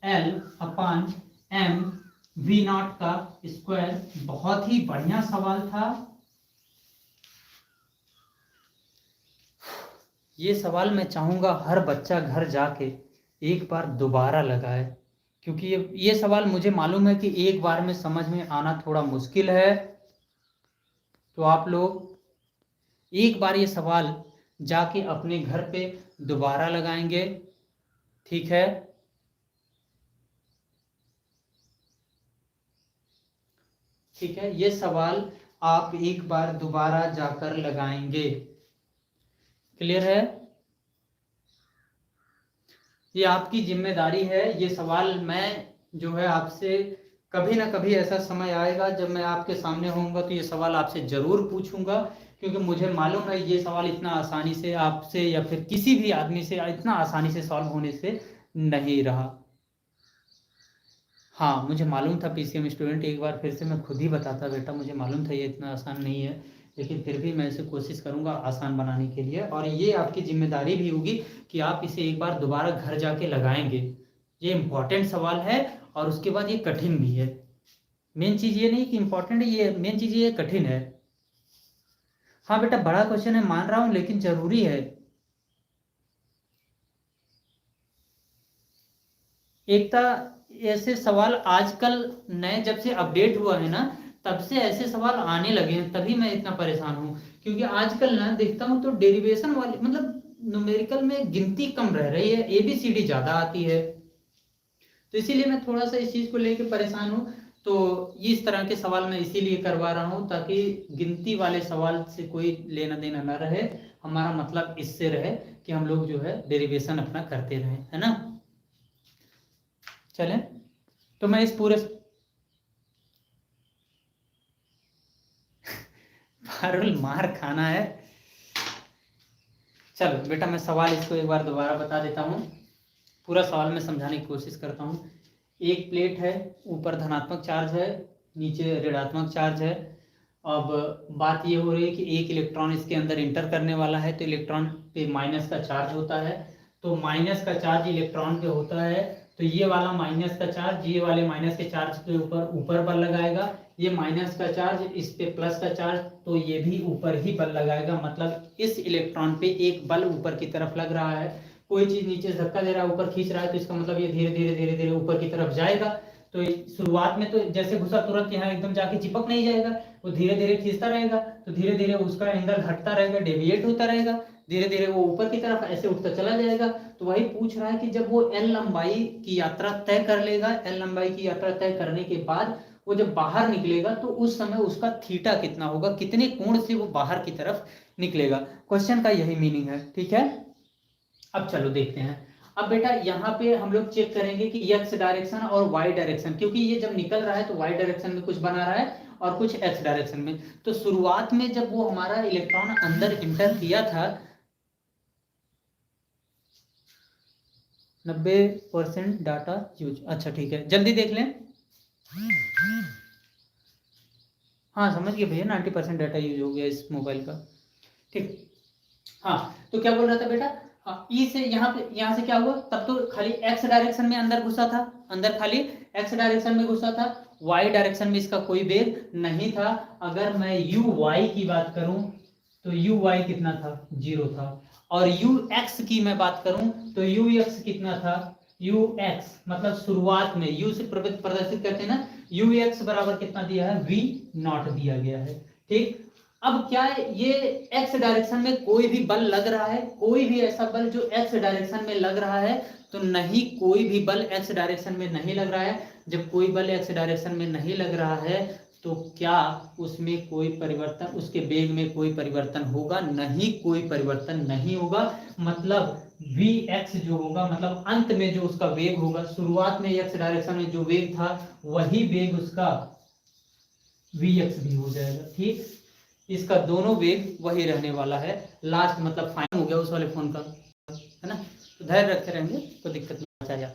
L upon M V naught का स्क्वायर। बहुत ही बढ़िया सवाल था ये सवाल। मैं चाहूंगा हर बच्चा घर जाके एक बार दोबारा लगाए, क्योंकि ये सवाल मुझे मालूम है कि एक बार में समझ में आना थोड़ा मुश्किल है। तो आप लोग एक बार ये सवाल जाके अपने घर पे दोबारा लगाएंगे। ठीक है, ठीक है, ये सवाल आप एक बार दोबारा जाकर लगाएंगे। क्लियर है? ये आपकी जिम्मेदारी है। ये सवाल मैं जो है आपसे कभी ना कभी ऐसा समय आएगा जब मैं आपके सामने होऊंगा तो ये सवाल आपसे जरूर पूछूंगा, क्योंकि मुझे मालूम है ये सवाल इतना आसानी से आपसे या फिर किसी भी आदमी से इतना आसानी से सॉल्व होने से नहीं रहा। हाँ, मुझे मालूम था पीसीएम स्टूडेंट, एक बार फिर से मैं खुद ही बताता बेटा, मुझे मालूम था ये इतना आसान नहीं है, लेकिन फिर भी मैं इसे कोशिश करूंगा आसान बनाने के लिए। और ये आपकी जिम्मेदारी भी होगी कि आप इसे एक बार दोबारा घर जाके लगाएंगे। ये इम्पोर्टेंट सवाल है और उसके बाद ये कठिन भी है। मेन चीज़ ये नहीं कि इम्पोर्टेंट है, ये मेन चीज़ ये कठिन है। हाँ बेटा, बड़ा क्वेश्चन है मान रहा हूँ, लेकिन जरूरी है। एकता, ऐसे सवाल आजकल नए जब से अपडेट हुआ है ना, तब से ऐसे सवाल आने लगे हैं, तभी मैं इतना परेशान हूँ। क्योंकि आजकल ना देखता हूँ तो डेरिवेशन वाले मतलब न्यूमेरिकल में गिनती कम रह रही है, एबीसीडी ज्यादा आती है। तो इसीलिए मैं थोड़ा सा इस चीज को लेकर परेशान हूँ। तो इस तरह के सवाल मैं इसीलिए करवा रहा हूँ ताकि गिनती वाले सवाल से कोई लेना देना ना रहे। हमारा मतलब इससे रहे कि हम लोग जो है डेरिवेशन अपना करते रहे, है ना। चलें, तो मैं इस पूरे पारुल मार खाना है। चलो बेटा, मैं सवाल इसको एक बार दोबारा बता देता हूँ। पूरा सवाल मैं समझाने की कोशिश करता हूँ। एक प्लेट है, ऊपर धनात्मक चार्ज है, नीचे ऋणात्मक चार्ज है। अब बात ये हो रही है कि एक इलेक्ट्रॉन इसके अंदर इंटर करने वाला है, तो इलेक्ट्रॉन पे माइनस का चार्ज होता है। तो माइनस का चार्ज इलेक्ट्रॉन पे होता है, तो ये वाला माइनस का चार्ज ये वाले माइनस के चार्ज के ऊपर ऊपर बल लगाएगा। ये माइनस का चार्ज इस पे प्लस का चार्ज, तो ये भी ऊपर ही बल लगाएगा। मतलब इस इलेक्ट्रॉन पे एक बल ऊपर की तरफ लग रहा है। कोई चीज नीचे धक्का दे रहा है, ऊपर खींच रहा है, तो इसका मतलब ये धीरे धीरे धीरे धीरे ऊपर की तरफ जाएगा। तो शुरुआत में तो जैसे घुसा तुरंत यहाँ एकदम जाके चिपक नहीं जाएगा, वो धीरे धीरे खींचता रहेगा, तो धीरे धीरे उसका एंगल घटता रहेगा, डेविएट होता रहेगा, धीरे धीरे वो ऊपर की तरफ ऐसे उठता चला जाएगा। तो वही पूछ रहा है कि जब वो एल लंबाई की यात्रा तय कर लेगा, एल लंबाई की यात्रा तय करने के बाद वो जब बाहर निकलेगा तो उस समय उसका थीटा कितना होगा, कितने कोण से वो बाहर की तरफ निकलेगा। क्वेश्चन का यही मीनिंग है। ठीक है, अब चलो देखते हैं। अब बेटा यहाँ पे हम लोग चेक करेंगे कि एक्स डायरेक्शन और वाई डायरेक्शन, क्योंकि ये जब निकल रहा है तो वाई डायरेक्शन में कुछ बना रहा है और कुछ एक्स डायरेक्शन में। तो शुरुआत में जब वो हमारा इलेक्ट्रॉन अंदर इंटर किया था, 90% डाटा यूज। अच्छा ठीक है, जल्दी देख लें। हाँ समझ गए भैया, 90% डाटा यूज हो गया इस मोबाइल का। ठीक। हाँ तो क्या बोल रहा था बेटा, ई से यहाँ से क्या हुआ, तब तो खाली एक्स डायरेक्शन में अंदर घुसा था, अंदर खाली एक्स डायरेक्शन में घुसा था, वाई डायरेक्शन में इसका कोई वेग नहीं था। अगर मैं यू वाई की बात करूं तो यू वाई कितना था, 0 था। और यू एक्स की मैं बात करूं तो यू एक्स कितना था, यू एक्स मतलब शुरुआत में यू से प्रदर्शित करते हैं ना, यू एक्स बराबर कितना दिया है, वी नॉट दिया गया है। ठीक। अब क्या है, ये एक्स डायरेक्शन में कोई भी बल लग रहा है, कोई भी ऐसा बल जो एक्स डायरेक्शन में लग रहा है, तो नहीं, कोई भी बल एक्स डायरेक्शन में नहीं लग रहा है। जब कोई बल एक्स डायरेक्शन में नहीं लग रहा है तो क्या उसमें कोई परिवर्तन, उसके वेग में कोई परिवर्तन होगा, नहीं, कोई परिवर्तन नहीं होगा। मतलब वी एक्स जो होगा, मतलब अंत में जो उसका वेग होगा, शुरुआत में एक्स डायरेक्शन में जो वेग था वही वेग उसका वी एक्स भी हो जाएगा। ठीक। इसका दोनों वेग वही रहने वाला है। लास्ट मतलब फाइनल हो गया उस वाले फोन का, है ना। तो धैर्य रखे रहेंगे तो दिक्कत नहीं आएगा।